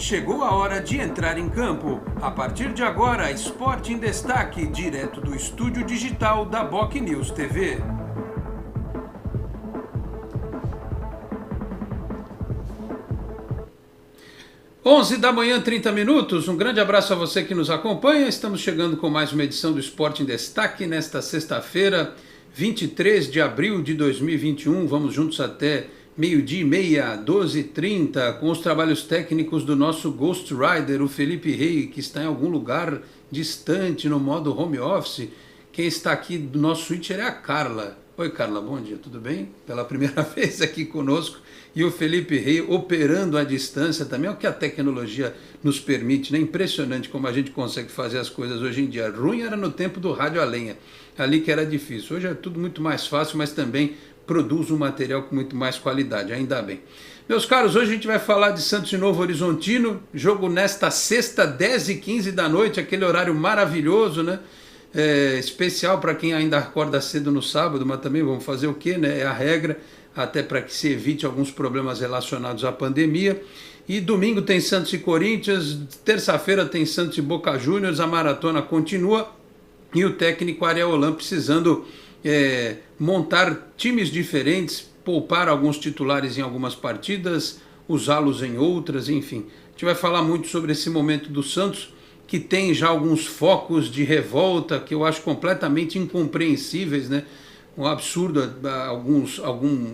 Chegou a hora de entrar em campo. A partir de agora, Esporte em Destaque, direto do estúdio digital da Boc News TV. Onze da manhã, 30 minutos. Um grande abraço a você que nos acompanha. Estamos chegando com mais uma edição do Esporte em Destaque nesta sexta-feira, 23 de abril de 2021. Vamos juntos até meio-dia e meia, 12h30, com os trabalhos técnicos do nosso Ghost Rider, o Felipe Rey, que está em algum lugar distante no modo home office. Quem está aqui do nosso switcher é a Carla. Oi, Carla, bom dia, tudo bem? Pela primeira vez aqui conosco. E o Felipe Rey operando à distância também, é o que a tecnologia nos permite, né? Impressionante como a gente consegue fazer as coisas hoje em dia. Ruim era no tempo do rádio a lenha, ali que era difícil. Hoje é tudo muito mais fácil, mas também produz um material com muito mais qualidade, ainda bem. Meus caros, hoje a gente vai falar de Santos e Novo Horizontino, jogo nesta sexta, 10h15 da noite, aquele horário maravilhoso, né? Especial para quem ainda acorda cedo no sábado, mas também vamos fazer o quê, né? É a regra, até para que se evite alguns problemas relacionados à pandemia. E domingo tem Santos e Corinthians, terça-feira tem Santos e Boca Juniors, a maratona continua e o técnico Ariel Holan precisando montar times diferentes, poupar alguns titulares em algumas partidas, usá-los em outras, enfim. A gente vai falar muito sobre esse momento do Santos, que tem já alguns focos de revolta que eu acho completamente incompreensíveis, né? Um absurdo,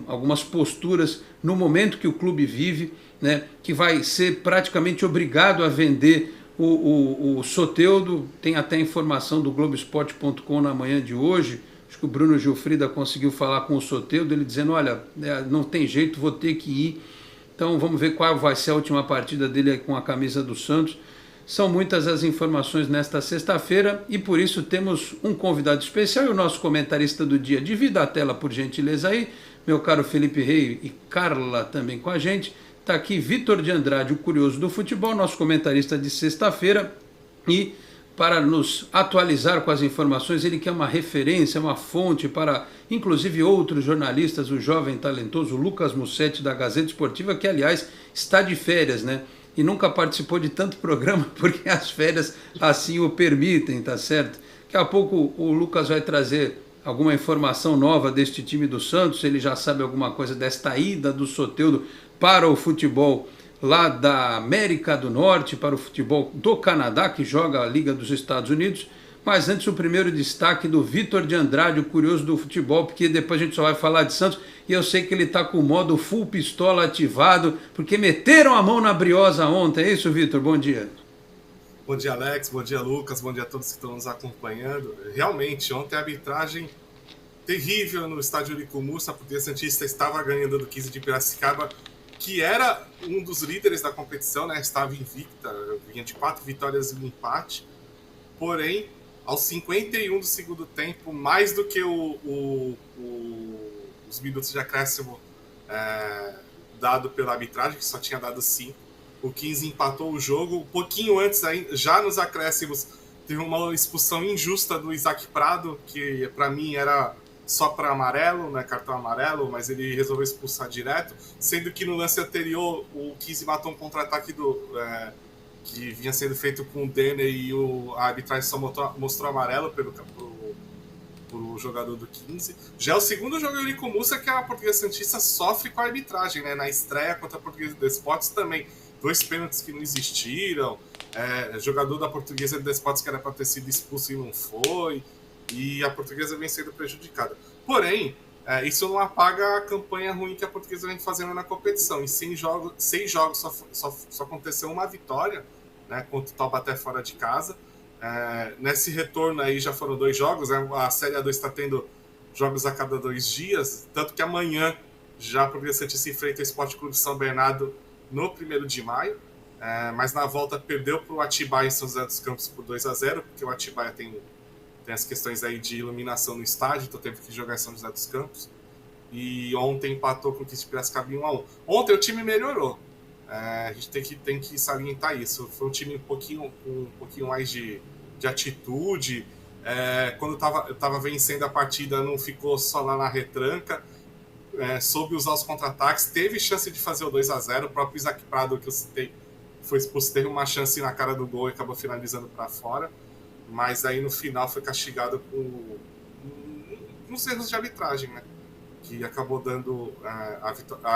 algumas posturas no momento que o clube vive, né? Que vai ser praticamente obrigado a vender o Soteldo. Tem até informação do Globoesporte.com na manhã de hoje. Acho que o Bruno Gilfrida conseguiu falar com o Soteldo, ele dizendo, olha, não tem jeito, vou ter que ir. Então vamos ver qual vai ser a última partida dele com a camisa do Santos. São muitas as informações nesta sexta-feira e por isso temos um convidado especial e o nosso comentarista do dia. Divida a tela, por gentileza, aí, meu caro Felipe Rey e Carla também com a gente. Está aqui Vitor de Andrade, o curioso do futebol, nosso comentarista de sexta-feira. E para nos atualizar com as informações, ele que é uma referência, uma fonte para, inclusive, outros jornalistas, o jovem talentoso Lucas Mussetti, da Gazeta Esportiva, que, aliás, está de férias, né? E nunca participou de tanto programa, porque as férias assim o permitem, tá certo? Daqui a pouco o Lucas vai trazer alguma informação nova deste time do Santos, ele já sabe alguma coisa desta ida do Soteldo para o futebol lá da América do Norte, para o futebol do Canadá, que joga a Liga dos Estados Unidos. Mas antes o primeiro destaque do Vitor de Andrade, o curioso do futebol, porque depois a gente só vai falar de Santos, e eu sei que ele está com o modo full pistola ativado, porque meteram a mão na briosa ontem, é isso, Vitor? Bom dia. Bom dia, Alex, bom dia, Lucas, bom dia a todos que estão nos acompanhando. Realmente, ontem a arbitragem terrível no estádio Eurico Mussa, porque o Santista estava ganhando do 15 de Piracicaba, que era um dos líderes da competição, né? Estava invicta, vinha de 4 vitórias e um empate, porém, aos 51 do segundo tempo, mais do que os minutos de acréscimo dado pela arbitragem, que só tinha dado 5, o 15 empatou o jogo. Um pouquinho antes, já nos acréscimos, teve uma expulsão injusta do Isaac Prado, que para mim era só para amarelo, né, cartão amarelo, mas ele resolveu expulsar direto, sendo que no lance anterior o 15 matou um contra-ataque que vinha sendo feito com o Denner e a arbitragem só mostrou amarelo pro jogador do 15. Já é o segundo jogo do Eurico Mussa que a Portuguesa Santista sofre com a arbitragem, né? Na estreia contra a Portuguesa do Desportes também, 2 pênaltis que não existiram, jogador da Portuguesa do Desportes que era para ter sido expulso e não foi, e a Portuguesa vem sendo prejudicada. Porém, isso não apaga a campanha ruim que a Portuguesa vem fazendo na competição. Em 6 jogos só aconteceu uma vitória, né, contra o Taubaté fora de casa. Nesse retorno aí já foram 2 jogos, né? A Série A2 está tendo jogos a cada 2 dias, tanto que amanhã já a Portuguesa Santista se enfrenta o Esporte Clube São Bernardo no 1º de maio, mas na volta perdeu para o Atibaia em São José dos Campos por 2-0, porque o Atibaia tem as questões aí de iluminação no estádio, então teve que jogar em São José dos Campos. E ontem empatou com o 15 de Piracicaba em 1-1. Ontem o time melhorou. A gente tem que salientar isso. Foi um time com um pouquinho mais de atitude. Quando eu tava vencendo a partida, não ficou só lá na retranca. Soube usar os contra-ataques. Teve chance de fazer o 2-0. O próprio Isaac Prado, que eu citei, foi expulso, teve uma chance na cara do gol e acabou finalizando para fora, mas aí no final foi castigado com uns erros de arbitragem, né? Que acabou dando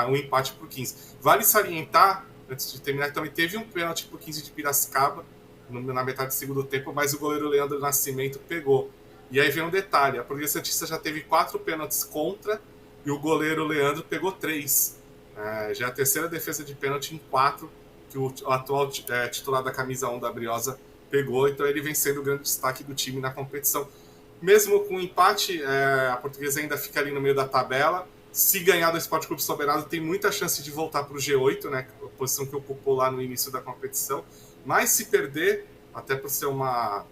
um empate por 15. Vale salientar, antes de terminar, que também teve um pênalti por 15 de Piracicaba na metade do segundo tempo, mas o goleiro Leandro Nascimento pegou. E aí vem um detalhe, a Portuguesa Santista já teve 4 pênaltis contra e o goleiro Leandro pegou 3. Já é a terceira defesa de pênalti em 4 que o atual titular da camisa 1 da Briosa pegou, então ele vem sendo o grande destaque do time na competição. Mesmo com o empate, a Portuguesa ainda fica ali no meio da tabela. Se ganhar do Sport Clube Soberano, tem muita chance de voltar para o G8, né, a posição que ocupou lá no início da competição. Mas se perder, até por ser uma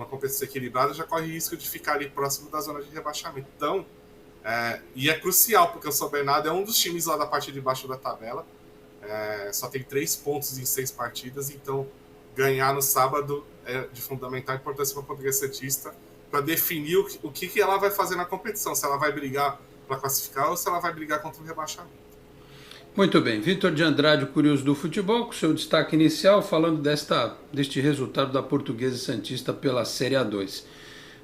competição equilibrada, já corre risco de ficar ali próximo da zona de rebaixamento. Então, e é crucial, porque o São Bernardo é um dos times lá da parte de baixo da tabela. Só tem 3 pontos em 6 partidas, então ganhar no sábado é de fundamental importância para a Portuguesa Santista, para definir o que ela vai fazer na competição, se ela vai brigar para classificar ou se ela vai brigar contra o rebaixamento. Muito bem, Vitor de Andrade, curioso do futebol, com seu destaque inicial, falando deste resultado da Portuguesa Santista pela Série A2.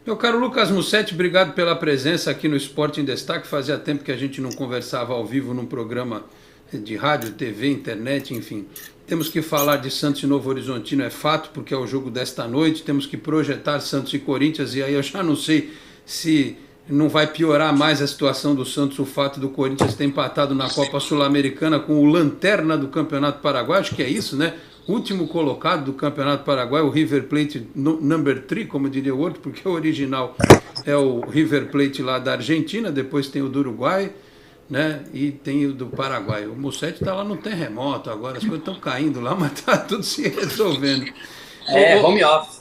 Meu caro Lucas Mussetti, obrigado pela presença aqui no Esporte em Destaque. Fazia tempo que a gente não conversava ao vivo num programa de rádio, TV, internet, enfim. Temos que falar de Santos e Novo Horizontino, é fato, porque é o jogo desta noite. Temos que projetar Santos e Corinthians, e aí eu já não sei se não vai piorar mais a situação do Santos o fato do Corinthians ter empatado na Copa Sul-Americana com o lanterna do Campeonato Paraguai, acho que é isso, né? Último colocado do Campeonato Paraguai, o River Plate number 3, como diria o outro, porque o original é o River Plate lá da Argentina, depois tem o do Uruguai, né? E tem o do Paraguai. O Mussetti está lá no terremoto agora, as coisas estão caindo lá, mas está tudo se resolvendo. Home office.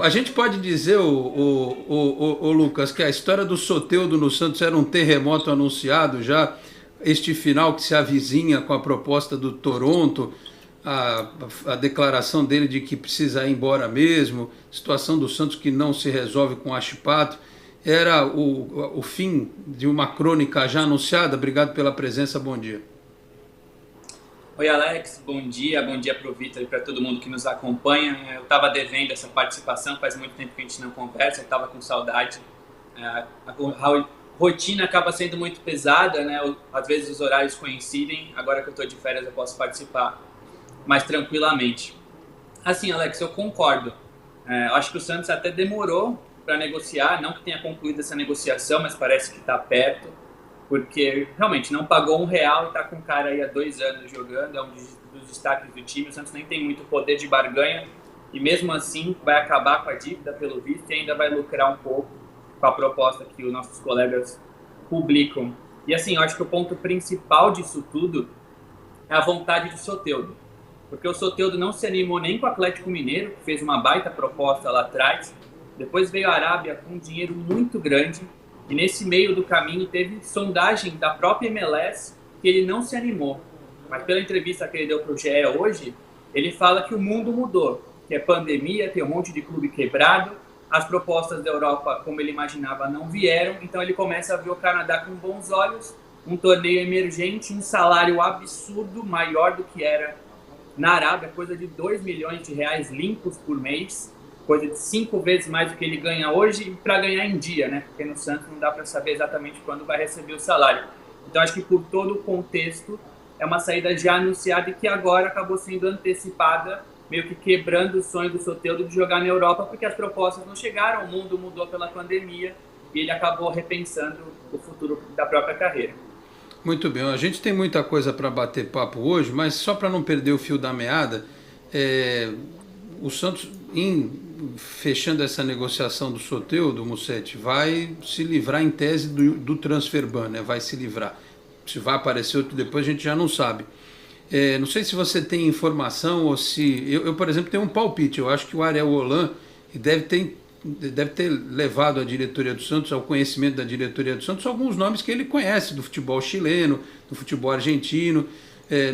A gente pode dizer, Lucas, que a história do Soteldo no Santos era um terremoto anunciado já, este final que se avizinha com a proposta do Toronto, a declaração dele de que precisa ir embora mesmo, situação do Santos que não se resolve com a Chipato, era o fim de uma crônica já anunciada. Obrigado pela presença, bom dia. Oi Alex, bom dia para o Vitor e para todo mundo que nos acompanha. Eu estava devendo essa participação, faz muito tempo que a gente não conversa, eu estava com saudade. A rotina acaba sendo muito pesada, né? Às vezes os horários coincidem, agora que eu estou de férias eu posso participar mais tranquilamente. Assim, Alex, eu concordo. Acho que o Santos até demorou para negociar, não que tenha concluído essa negociação, mas parece que está perto, porque realmente não pagou R$1 e está com o cara aí há 2 anos jogando, é um dos destaques do time. O Santos nem tem muito poder de barganha e mesmo assim vai acabar com a dívida pelo visto e ainda vai lucrar um pouco com a proposta que os nossos colegas publicam. E assim, eu acho que o ponto principal disso tudo é a vontade do Soteldo, porque o Soteldo não se animou nem com o Atlético Mineiro, que fez uma baita proposta lá atrás, depois veio a Arábia com um dinheiro muito grande. E nesse meio do caminho teve sondagem da própria MLS que ele não se animou. Mas pela entrevista que ele deu para o GE hoje, ele fala que o mundo mudou, que é pandemia, tem um monte de clube quebrado, as propostas da Europa, como ele imaginava, não vieram, então ele começa a ver o Canadá com bons olhos, um torneio emergente, um salário absurdo, maior do que era na Arábia, coisa de R$2 milhões limpos por mês, coisa de 5 vezes mais do que ele ganha hoje, para ganhar em dia, né? Porque no Santos não dá para saber exatamente quando vai receber o salário. Então acho que por todo o contexto é uma saída já anunciada e que agora acabou sendo antecipada, meio que quebrando o sonho do Soteldo de jogar na Europa, porque as propostas não chegaram, o mundo mudou pela pandemia e ele acabou repensando o futuro da própria carreira. Muito bem, a gente tem muita coisa para bater papo hoje, mas só para não perder o fio da meada, o Santos, fechando essa negociação do Soteldo, Mussetti, vai se livrar em tese do transfer ban, né? Vai se livrar. Se vai aparecer outro depois, a gente já não sabe. Não sei se você tem informação ou se... Eu, por exemplo, tenho um palpite. Eu acho que o Ariel Holan deve ter levado a diretoria do Santos, ao conhecimento da diretoria do Santos, alguns nomes que ele conhece do futebol chileno, do futebol argentino.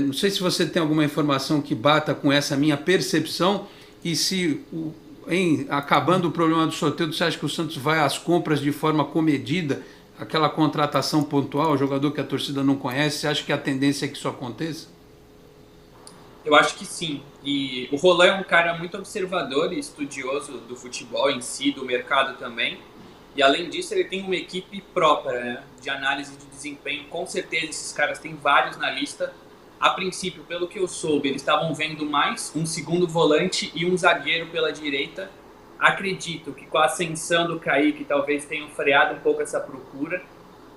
Não sei se você tem alguma informação que bata com essa minha percepção e se... acabando o problema do Soteldo, você acha que o Santos vai às compras de forma comedida, aquela contratação pontual, jogador que a torcida não conhece? Você acha que a tendência é que isso aconteça? Eu acho que sim. E o Roland é um cara muito observador e estudioso do futebol em si, do mercado também. E além disso, ele tem uma equipe própria, né, de análise de desempenho. Com certeza, esses caras têm vários na lista. A princípio, pelo que eu soube, eles estavam vendo mais um segundo volante e um zagueiro pela direita. Acredito que com a ascensão do Kaique talvez tenham freado um pouco essa procura.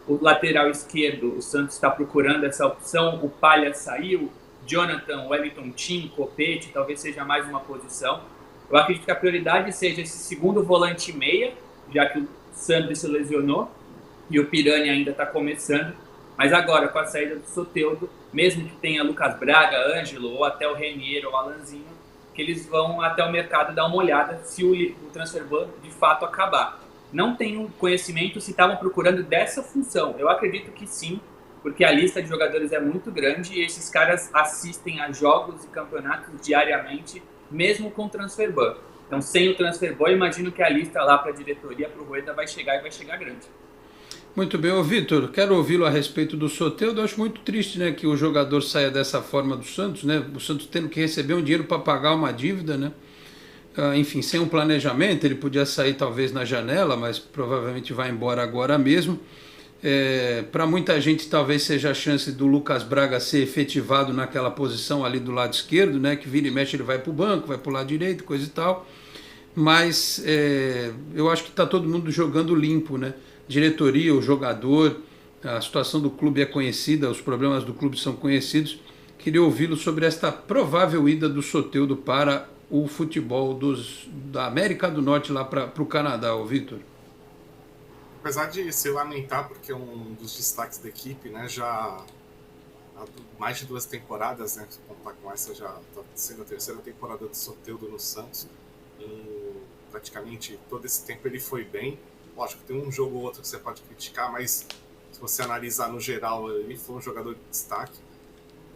O lateral esquerdo, o Santos está procurando essa opção. O Palha saiu, Jonathan, Wellington Tim, Copete, talvez seja mais uma posição. Eu acredito que a prioridade seja esse segundo volante meia, já que o Santos se lesionou e o Pirani ainda está começando. Mas agora, com a saída do Soteldo, mesmo que tenha Lucas Braga, Ângelo ou até o Renier ou o Alanzinho, que eles vão até o mercado dar uma olhada se o transferban de fato acabar. Não tenho conhecimento se estavam procurando dessa função. Eu acredito que sim, porque a lista de jogadores é muito grande e esses caras assistem a jogos e campeonatos diariamente, mesmo com o transferban. Então, sem o transferban, eu imagino que a lista lá para a diretoria, para o Rueda, vai chegar e vai chegar grande. Muito bem, ô Vitor, quero ouvi-lo a respeito do Soteldo. Eu acho muito triste, né, que o jogador saia dessa forma do Santos, né? O Santos tendo que receber um dinheiro para pagar uma dívida, né? Enfim, sem um planejamento, ele podia sair talvez na janela, mas provavelmente vai embora agora mesmo. Para muita gente talvez seja a chance do Lucas Braga ser efetivado naquela posição ali do lado esquerdo, né? Que vira e mexe, ele vai para o banco, vai para o lado direito, coisa e tal. Mas eu acho que está todo mundo jogando limpo, né? Diretoria, o jogador, a situação do clube é conhecida, os problemas do clube são conhecidos. Queria ouvi-lo sobre esta provável ida do Soteldo para o futebol da América do Norte lá para o Canadá, ô Vitor. Apesar de se lamentar, porque é um dos destaques da equipe, né, já há mais de 2 temporadas, né, se contar com essa, já está sendo a 3ª temporada do Soteldo no Santos, e praticamente todo esse tempo ele foi bem. Lógico, tem um jogo ou outro que você pode criticar, mas se você analisar no geral, ele foi um jogador de destaque.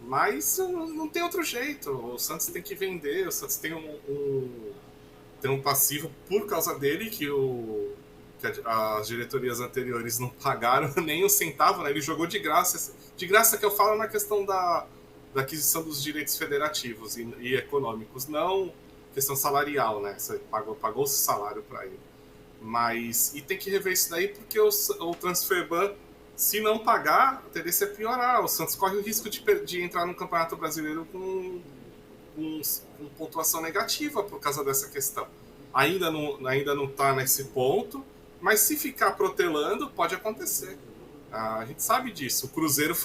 Mas não tem outro jeito, o Santos tem que vender, o Santos tem um passivo por causa dele, que as diretorias anteriores não pagaram nem um centavo, né? Ele jogou de graça que eu falo na questão da aquisição dos direitos federativos e econômicos, não questão salarial, né? Você pagou-se salário para ele. E tem que rever isso daí, porque o transferban, se não pagar, a tendência é piorar. O Santos corre o risco de entrar no Campeonato Brasileiro com pontuação negativa por causa dessa questão. Ainda não está nesse ponto, mas se ficar protelando, pode acontecer. A gente sabe disso. O Cruzeiro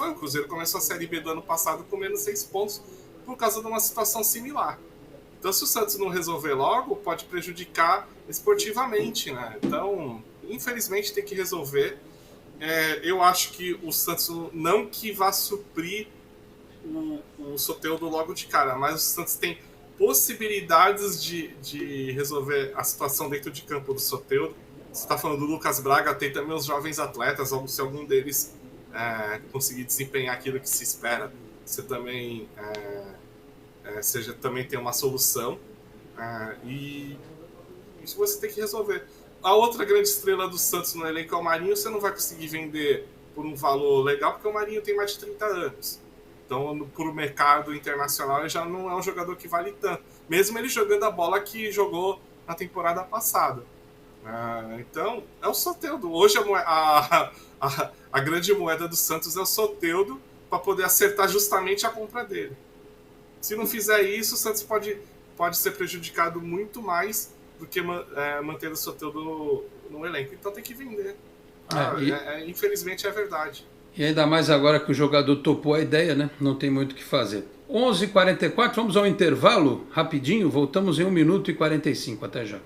começou a Série B do ano passado com menos 6 pontos por causa de uma situação similar. Então, se o Santos não resolver logo, pode prejudicar esportivamente, né? Então, infelizmente, tem que resolver. Eu acho que o Santos não que vá suprir o Soteldo logo de cara, mas o Santos tem possibilidades de resolver a situação dentro de campo do Soteldo. Você está falando do Lucas Braga, tem também os jovens atletas, se algum deles conseguir desempenhar aquilo que se espera, você também... também tem uma solução, e isso você tem que resolver. A outra grande estrela do Santos no elenco é o Marinho. Você não vai conseguir vender por um valor legal, porque o Marinho tem mais de 30 anos. Então, por o mercado internacional, ele já não é um jogador que vale tanto, mesmo ele jogando a bola que jogou na temporada passada. Então, é o Soteldo. Hoje a grande moeda do Santos é o Soteldo, para poder acertar justamente a compra dele. Se não fizer isso, o Santos pode ser prejudicado muito mais do que manter o Soteldo no elenco. Então tem que vender. Infelizmente é verdade. E ainda mais agora que o jogador topou a ideia, né? Não tem muito o que fazer. 11h44, vamos ao intervalo rapidinho. Voltamos em 1 minuto e 45. Até já.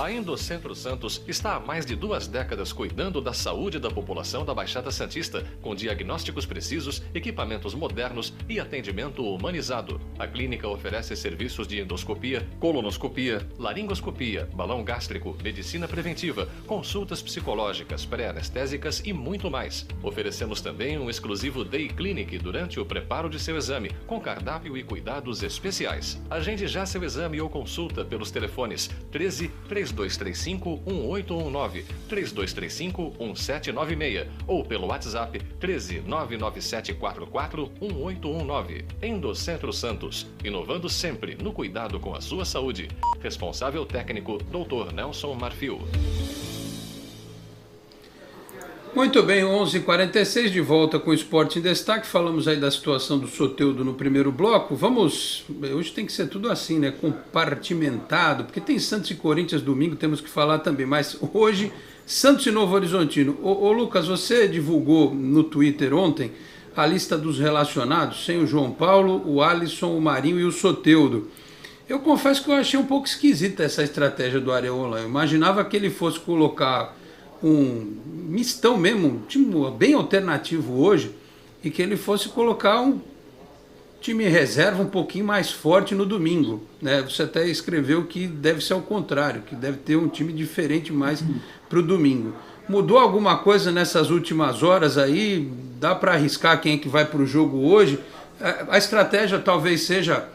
A Endocentro Santos está há mais de 2 décadas cuidando da saúde da população da Baixada Santista, com diagnósticos precisos, equipamentos modernos e atendimento humanizado. A clínica oferece serviços de endoscopia, colonoscopia, laringoscopia, balão gástrico, medicina preventiva, consultas psicológicas, pré-anestésicas e muito mais. Oferecemos também um exclusivo Day Clinic durante o preparo de seu exame, com cardápio e cuidados especiais. Agende já seu exame ou consulta pelos telefones 13 3235 1819, 3235 1796 ou pelo WhatsApp 13 99744 1819. Endocentro Santos, inovando sempre no cuidado com a sua saúde. Responsável técnico Dr. Nelson Marfil. Muito bem, 11h46, de volta com o Esporte em Destaque. Falamos aí da situação do Soteldo no primeiro bloco. Hoje tem que ser tudo assim, né? Compartimentado, porque tem Santos e Corinthians domingo, temos que falar também. Mas hoje, Santos e Novo Horizontino. Ô Lucas, você divulgou no Twitter ontem a lista dos relacionados, sem o João Paulo, o Alisson, o Marinho e o Soteldo. Eu confesso que eu achei um pouco esquisita essa estratégia do Areola. Eu imaginava que ele fosse colocar um mistão mesmo, um time bem alternativo hoje, e que ele fosse colocar um time reserva um pouquinho mais forte no domingo, né? Você até escreveu que deve ser ao contrário, que deve ter um time diferente mais para o domingo. Mudou alguma coisa nessas últimas horas aí? Dá para arriscar quem é que vai para o jogo hoje? A estratégia talvez seja,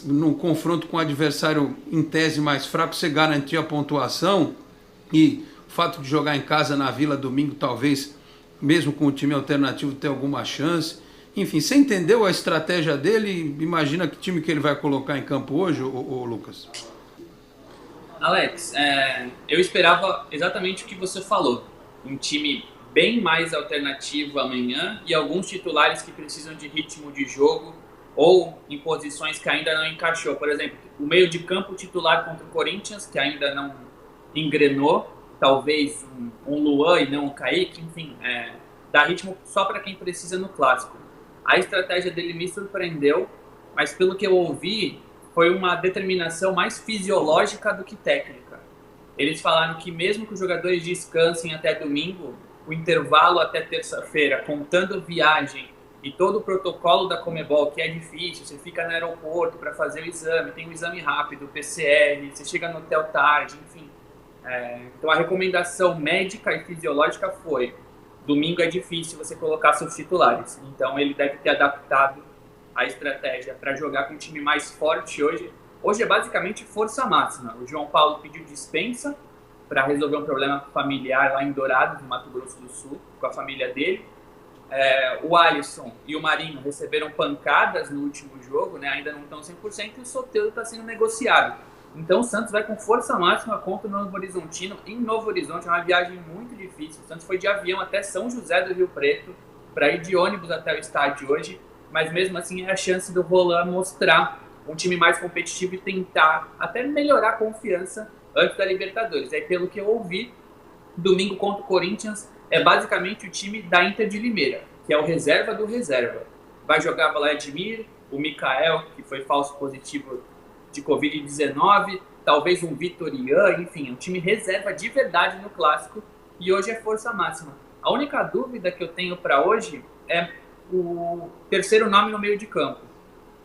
no confronto com o adversário em tese mais fraco, você garantir a pontuação, e o fato de jogar em casa na Vila domingo, talvez, mesmo com o time alternativo, ter alguma chance. Enfim, você entendeu a estratégia dele? Imagina que time que ele vai colocar em campo hoje, ô Lucas? Alex, eu esperava exatamente o que você falou. Um time bem mais alternativo amanhã e alguns titulares que precisam de ritmo de jogo ou em posições que ainda não encaixou. Por exemplo, o meio de campo titular contra o Corinthians, que ainda não engrenou. Talvez um Luan e não um Kaique, enfim, dá ritmo só para quem precisa no clássico. A estratégia dele me surpreendeu, mas pelo que eu ouvi, foi uma determinação mais fisiológica do que técnica. Eles falaram que mesmo que os jogadores descansem até domingo, o intervalo até terça-feira, contando viagem e todo o protocolo da Conmebol, que é difícil, você fica no aeroporto para fazer o exame, tem um exame rápido, PCR, você chega no hotel tarde, enfim. Então a recomendação médica e fisiológica foi: domingo é difícil você colocar seus titulares, então ele deve ter adaptado a estratégia para jogar com um time mais forte hoje. Hoje é basicamente força máxima. O João Paulo pediu dispensa para resolver um problema familiar lá em Dourados, no Mato Grosso do Sul, com a família dele. O Alisson e o Marinho receberam pancadas no último jogo, né? Ainda não estão 100%, e o Soteldo está sendo negociado. Então o Santos vai com força máxima contra o Novo Horizontino. Em Novo Horizonte é uma viagem muito difícil. O Santos foi de avião até São José do Rio Preto para ir de ônibus até o estádio hoje. Mas mesmo assim é a chance do Roland mostrar um time mais competitivo e tentar até melhorar a confiança antes da Libertadores. Aí pelo que eu ouvi, domingo contra o Corinthians é basicamente o time da Inter de Limeira, que é o reserva do reserva. Vai jogar Vladimir, o Mikael, que foi falso positivo de Covid-19, talvez um Vitor Ian, enfim, um time reserva de verdade no Clássico, e hoje é força máxima. A única dúvida que eu tenho para hoje é o terceiro nome no meio de campo,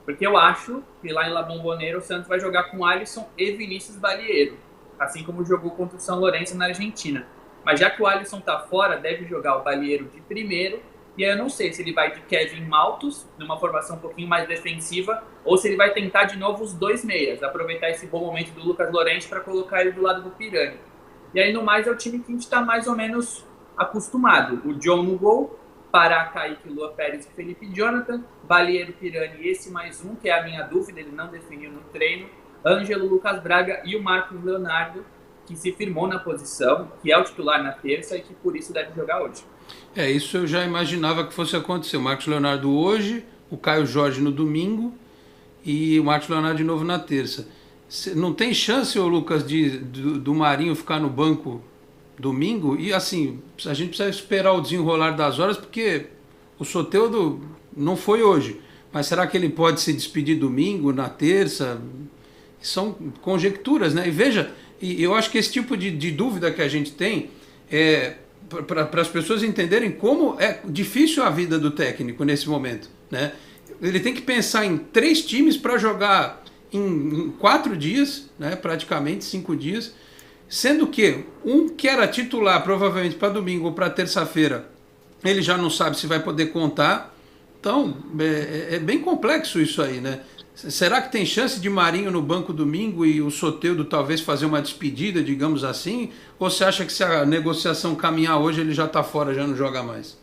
porque eu acho que lá em La Bombonera o Santos vai jogar com Alisson e Vinícius Balieiro, assim como jogou contra o São Lourenço na Argentina. Mas já que o Alisson tá fora, deve jogar o Balieiro de primeiro. E aí eu não sei se ele vai de Kevin Maltos, numa formação um pouquinho mais defensiva, ou se ele vai tentar de novo os dois meias, aproveitar esse bom momento do Lucas Lorente para colocar ele do lado do Pirani. E aí no mais é o time que a gente está mais ou menos acostumado. O John no gol, Pará, Kaique, Lua Pérez e Felipe Jonathan, Balieiro, Pirani e esse mais um, que é a minha dúvida, ele não definiu no treino, Ângelo, Lucas Braga e o Marcos Leonardo, que se firmou na posição, que é o titular na terça e que por isso deve jogar hoje. Isso eu já imaginava que fosse acontecer. O Marcos Leonardo hoje, o Caio Jorge no domingo e o Marcos Leonardo de novo na terça. Não tem chance, ô Lucas, do Marinho ficar no banco domingo? E assim, a gente precisa esperar o desenrolar das horas, porque o Soteldo não foi hoje. Mas será que ele pode se despedir domingo, na terça? São conjecturas, né? E veja, E eu acho que esse tipo de dúvida que a gente tem é para as pessoas entenderem como é difícil a vida do técnico nesse momento, né? Ele tem que pensar em 3 times para jogar em 4 dias, né? Praticamente 5 dias, sendo que um que era titular provavelmente para domingo ou para terça-feira, ele já não sabe se vai poder contar. Então, é bem complexo isso aí, né? Será que tem chance de Marinho no banco domingo e o Soteldo talvez fazer uma despedida, digamos assim? Ou você acha que se a negociação caminhar hoje, ele já está fora, já não joga mais?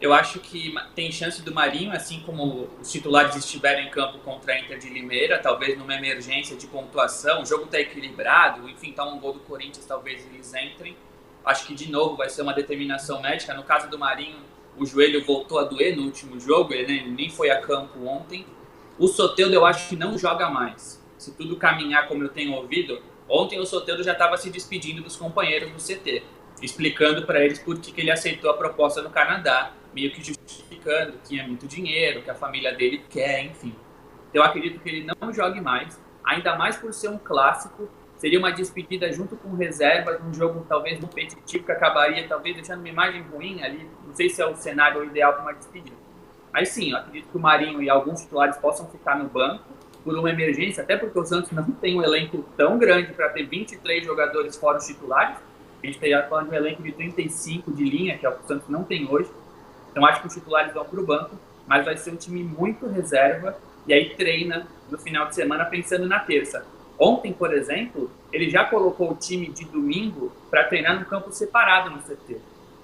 Eu acho que tem chance do Marinho, assim como os titulares estiverem em campo contra a Inter de Limeira, talvez numa emergência de pontuação, o jogo está equilibrado, enfim, tá um gol do Corinthians, talvez eles entrem. Acho que de novo vai ser uma determinação médica. No caso do Marinho, o joelho voltou a doer no último jogo, ele nem foi a campo ontem. O Soteldo eu acho que não joga mais. Se tudo caminhar como eu tenho ouvido, ontem o Soteldo já estava se despedindo dos companheiros do CT, explicando para eles por que ele aceitou a proposta no Canadá, meio que justificando que tinha muito dinheiro, que a família dele quer, enfim. Então eu acredito que ele não jogue mais, ainda mais por ser um clássico. Seria uma despedida junto com reservas, um jogo talvez competitivo que acabaria talvez deixando uma imagem ruim ali. Não sei se é o cenário ideal para uma despedida. Mas sim, eu acredito que o Marinho e alguns titulares possam ficar no banco por uma emergência, até porque o Santos não tem um elenco tão grande para ter 23 jogadores fora os titulares. A gente estaria falando de um elenco de 35 de linha, que é o que o Santos não tem hoje. Então acho que os titulares vão para o banco, mas vai ser um time muito reserva e aí treina no final de semana pensando na terça. Ontem, por exemplo, ele já colocou o time de domingo para treinar num campo separado no CT.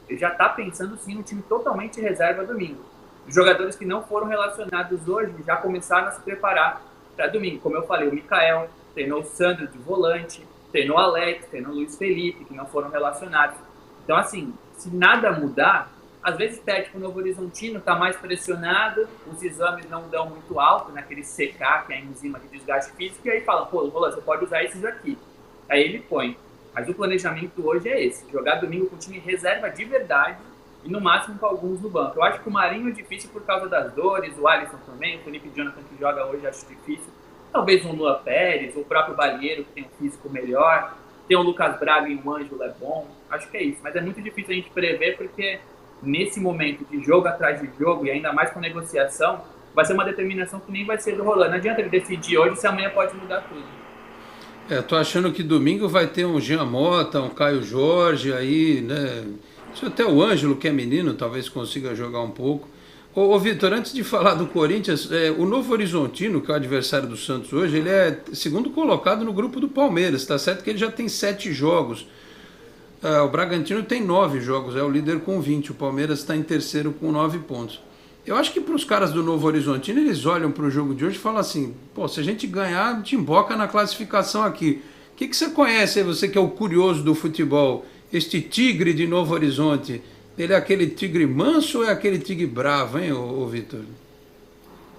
Ele já está pensando sim no time totalmente reserva domingo. Os jogadores que não foram relacionados hoje já começaram a se preparar para domingo. Como eu falei, o Mikael treinou o Sandro de volante, treinou o Alex, treinou o Luiz Felipe, que não foram relacionados. Então, assim, se nada mudar, às vezes o técnico Novo Horizontino está mais pressionado, os exames não dão muito alto, naquele CK, que é a enzima de desgaste físico, e aí fala, pô, Roland, você pode usar esses aqui. Aí ele põe. Mas o planejamento hoje é esse, jogar domingo com o time reserva de verdade, e no máximo com alguns no banco. Eu acho que o Marinho é difícil por causa das dores, o Alisson também, o Felipe Jonathan que joga hoje acho difícil. Talvez um Lua Pérez, o próprio Balieiro que tem um físico melhor, tem o Lucas Braga e o Ângelo é bom, acho que é isso. Mas é muito difícil a gente prever porque nesse momento de jogo atrás de jogo e ainda mais com negociação, vai ser uma determinação que nem vai ser do Roland. Não adianta ele decidir hoje se amanhã pode mudar tudo. Tô achando que domingo vai ter um Jean Mota, um Caio Jorge aí, né? Se até o Ângelo, que é menino, talvez consiga jogar um pouco. Ô Vitor, antes de falar do Corinthians, o Novo Horizontino, que é o adversário do Santos hoje, ele é segundo colocado no grupo do Palmeiras, tá certo que ele já tem 7 jogos. O Bragantino tem 9 jogos, é o líder com 20, o Palmeiras está em terceiro com 9 pontos. Eu acho que para os caras do Novo Horizontino, eles olham para o jogo de hoje e falam assim, pô, se a gente ganhar, a gente emboca na classificação aqui. O que você conhece, você que é o curioso do futebol? Este tigre de Novo Horizonte, ele é aquele tigre manso ou é aquele tigre bravo, hein, ô Vitor?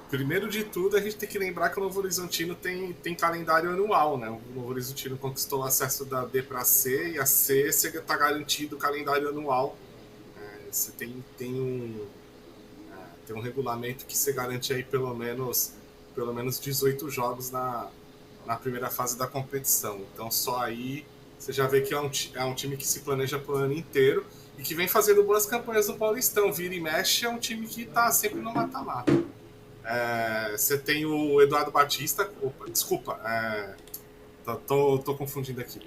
Primeiro de tudo, a gente tem que lembrar que o Novo Horizontino tem calendário anual, né? O Novo Horizontino conquistou o acesso da D para C, e a C está garantido o calendário anual. Você tem um regulamento que você garante aí pelo menos 18 jogos na primeira fase da competição. Então só aí você já vê que é um time que se planeja para o ano inteiro e que vem fazendo boas campanhas no Paulistão. Vira e mexe, é um time que está sempre no mata-mata. Você tem o Eduardo Batista, tô confundindo aqui.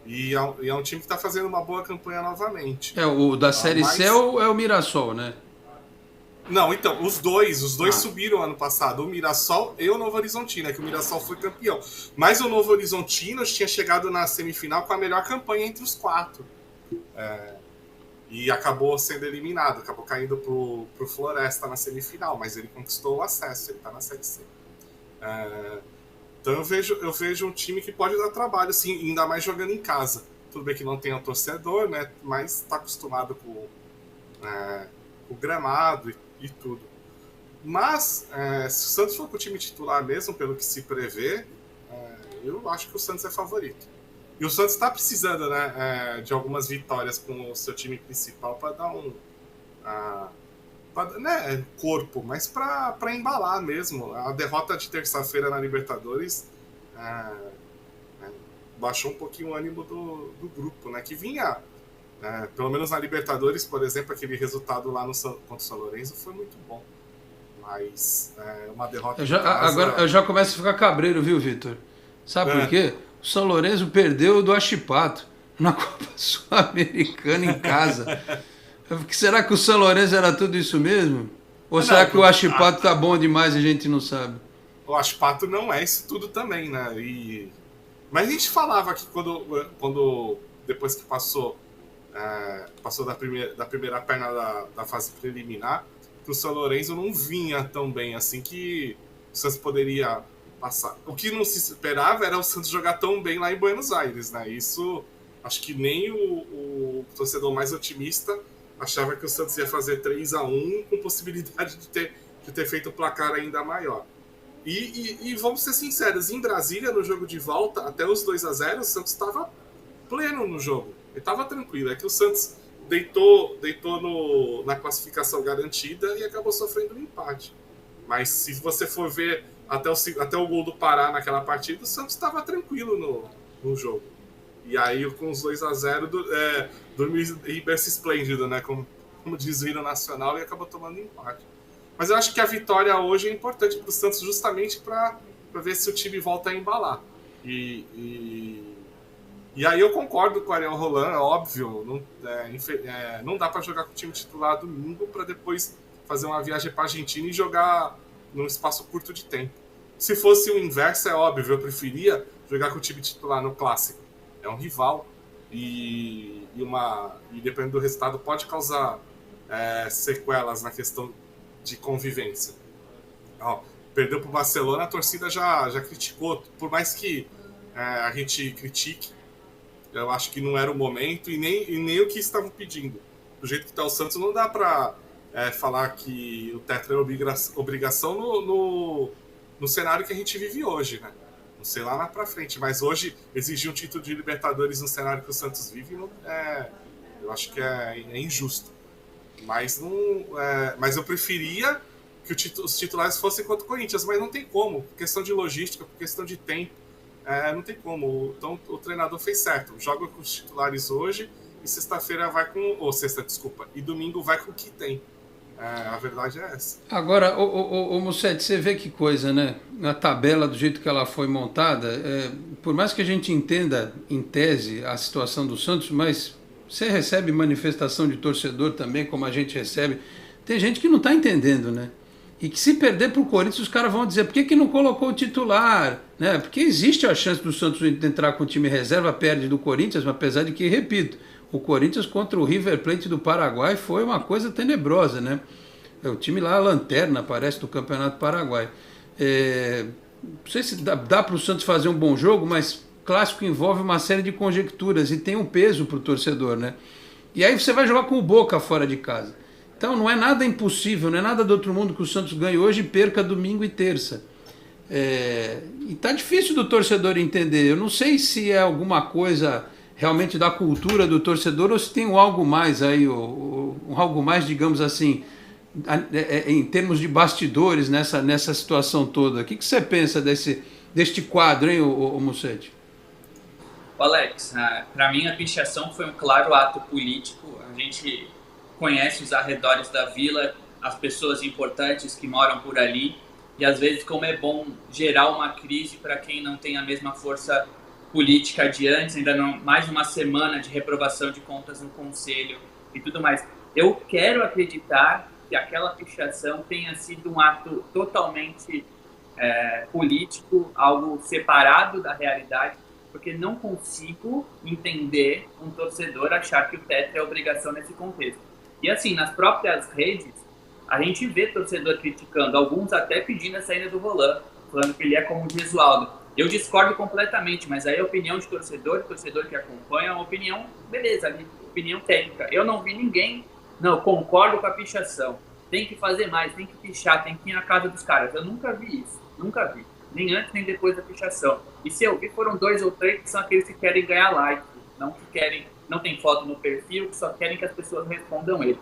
E é um time que está fazendo uma boa campanha novamente. O da Série C é o Mirassol, né? Não, então, os dois subiram ano passado, o Mirassol e o Novo Horizontino, que o Mirassol foi campeão. Mas o Novo Horizontino tinha chegado na semifinal com a melhor campanha entre os 4. E acabou sendo eliminado, acabou caindo pro Floresta na semifinal, mas ele conquistou o acesso, ele está na Série C. Então eu vejo um time que pode dar trabalho, sim, ainda mais jogando em casa. Tudo bem que não tem um torcedor, né, mas está acostumado com o gramado e tudo. Mas, se o Santos for com o time titular mesmo, pelo que se prevê, eu acho que o Santos é favorito. E o Santos está precisando, né, de algumas vitórias com o seu time principal para dar corpo, mas para embalar mesmo. A derrota de terça-feira na Libertadores baixou um pouquinho o ânimo do grupo, né? Que vinha, pelo menos na Libertadores, por exemplo, aquele resultado lá contra o São Lourenço foi muito bom. Mas uma derrota... Agora eu já começo a ficar cabreiro, viu, Vitor? Sabe por quê? O São Lourenço perdeu do Huachipato na Copa Sul-Americana em casa. Será que o São Lourenço era tudo isso mesmo? Ou será que o Huachipato tá bom demais e a gente não sabe? O Huachipato não é isso tudo também, né? Mas a gente falava que quando depois que passou da primeira perna da fase preliminar, que o São Lourenço não vinha tão bem assim que o Santos poderia passar. O que não se esperava era o Santos jogar tão bem lá em Buenos Aires, né? Isso, acho que nem o torcedor mais otimista achava que o Santos ia fazer 3-1 com possibilidade de ter feito o placar ainda maior. E vamos ser sinceros, em Brasília, no jogo de volta, até os 2-0, o Santos estava pleno no jogo. Ele estava tranquilo. É que o Santos deitou na classificação garantida e acabou sofrendo um empate. Mas se você for ver até o gol do Pará naquela partida, o Santos estava tranquilo no jogo. E aí, com os 2-0, dormiu em berço esplêndido, né? Como diz o hino nacional, e acabou tomando empate. Mas eu acho que a vitória hoje é importante para o Santos justamente para ver se o time volta a embalar. E aí eu concordo com o Ariel Roland, é óbvio, não dá para jogar com o time titular domingo para depois fazer uma viagem para a Argentina e jogar num espaço curto de tempo. Se fosse o inverso, é óbvio, eu preferia jogar com o time titular no Clássico. É um rival e dependendo do resultado pode causar sequelas na questão de convivência. Perdeu para o Barcelona, a torcida já criticou, por mais que a gente critique, eu acho que não era o momento e nem o que estavam pedindo. Do jeito que está o Santos, não dá para falar que o Tetra é obrigação no cenário que a gente vive hoje, né? Não sei lá para frente, mas hoje exigir um título de Libertadores no cenário que o Santos vive, eu acho que é injusto. Mas eu preferia que os titulares fossem contra o Corinthians, mas não tem como. Por questão de logística, por questão de tempo, não tem como. Então o treinador fez certo. Joga com os titulares hoje e sexta-feira vai com... e domingo vai com o que tem. A verdade é essa. Agora, o Mussete, você vê que coisa, né? Na tabela, do jeito que ela foi montada, por mais que a gente entenda, em tese, a situação do Santos, mas você recebe manifestação de torcedor também, como a gente recebe. Tem gente que não está entendendo, né? E que se perder para o Corinthians, os caras vão dizer, por que não colocou o titular? Né? Porque existe a chance do Santos entrar com o time reserva, perde do Corinthians, mas apesar de que, repito, o Corinthians contra o River Plate do Paraguai foi uma coisa tenebrosa, né? O time lá, a lanterna, parece, do Campeonato Paraguai. Não sei se dá para o Santos fazer um bom jogo, mas clássico envolve uma série de conjecturas e tem um peso para o torcedor, né? E aí você vai jogar com o Boca fora de casa. Então não é nada impossível, não é nada do outro mundo que o Santos ganhe hoje e perca domingo e terça. E tá difícil do torcedor entender. Eu não sei se é alguma coisa realmente da cultura do torcedor ou se tem algo mais aí, algo mais, digamos assim, em termos de bastidores nessa situação toda. O que você pensa deste quadro, hein, Mussete? Alex, para mim a pichação foi um claro ato político. A gente conhece os arredores da vila, as pessoas importantes que moram por ali, e às vezes como é bom gerar uma crise para quem não tem a mesma força política de antes, ainda não, mais uma semana de reprovação de contas no Conselho e tudo mais. Eu quero acreditar que aquela pichação tenha sido um ato totalmente político, algo separado da realidade, porque não consigo entender um torcedor achar que o Tetra é obrigação nesse contexto. E assim, nas próprias redes, a gente vê torcedor criticando, alguns até pedindo a saída do Roland, falando que ele é como o Gesualdo. Eu discordo completamente, mas aí a opinião de torcedor que acompanha, é uma opinião, beleza, opinião técnica. Eu não vi ninguém, não, concordo com a pichação, tem que fazer mais, tem que pichar, tem que ir na casa dos caras. Eu nunca vi isso, nunca vi, nem antes nem depois da pichação. E se eu vi, foram 2 ou 3 que são aqueles que querem ganhar like, não tem foto no perfil, que só querem que as pessoas respondam ele.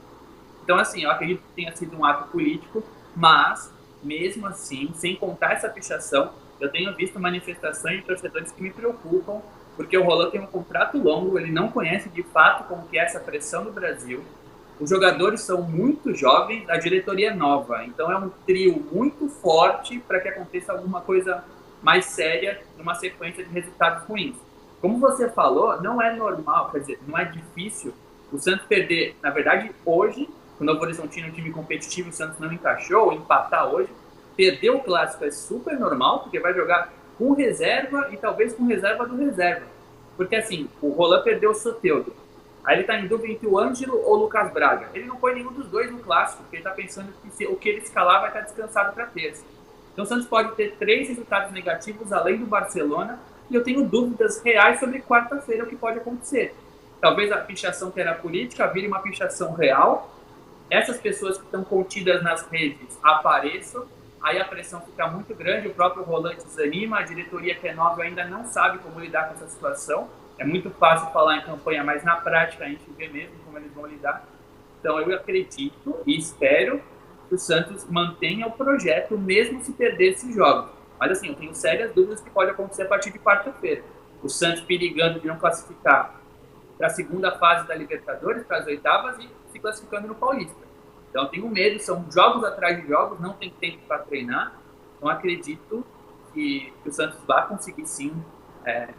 Então, assim, eu acredito que tenha sido um ato político, mas, mesmo assim, sem contar essa pichação, eu tenho visto manifestações de torcedores que me preocupam porque o Roland tem um contrato longo, ele não conhece de fato como que é essa pressão no Brasil. Os jogadores são muito jovens, a diretoria é nova, então é um trio muito forte para que aconteça alguma coisa mais séria numa sequência de resultados ruins. Como você falou, não é normal, quer dizer, não é difícil o Santos perder, na verdade, hoje, o Novo Horizontino é um time competitivo, o Santos não encaixou, empatar hoje, perder o clássico é super normal, porque vai jogar com reserva e talvez com reserva do reserva. Porque assim, o Roland perdeu o Soteldo. Aí ele tá em dúvida entre o Ângelo ou o Lucas Braga. Ele não põe nenhum dos dois no clássico, porque ele tá pensando que o que ele escalar vai estar descansado para terça. Então o Santos pode ter 3 resultados negativos além do Barcelona, e eu tenho dúvidas reais sobre quarta-feira o que pode acontecer. Talvez a pichação que era política vire uma pichação real, essas pessoas que estão contidas nas redes apareçam, aí a pressão fica muito grande, o próprio Roland desanima, a diretoria que é nova ainda não sabe como lidar com essa situação. É muito fácil falar em campanha, mas na prática a gente vê mesmo como eles vão lidar. Então eu acredito e espero que o Santos mantenha o projeto, mesmo se perder esses jogos. Mas assim, eu tenho sérias dúvidas que pode acontecer a partir de quarta-feira. O Santos perigando de não classificar para a segunda fase da Libertadores, para as oitavas, e se classificando no Paulista. Então eu tenho medo, são jogos atrás de jogos, não tem tempo para treinar. Então acredito que o Santos vai conseguir sim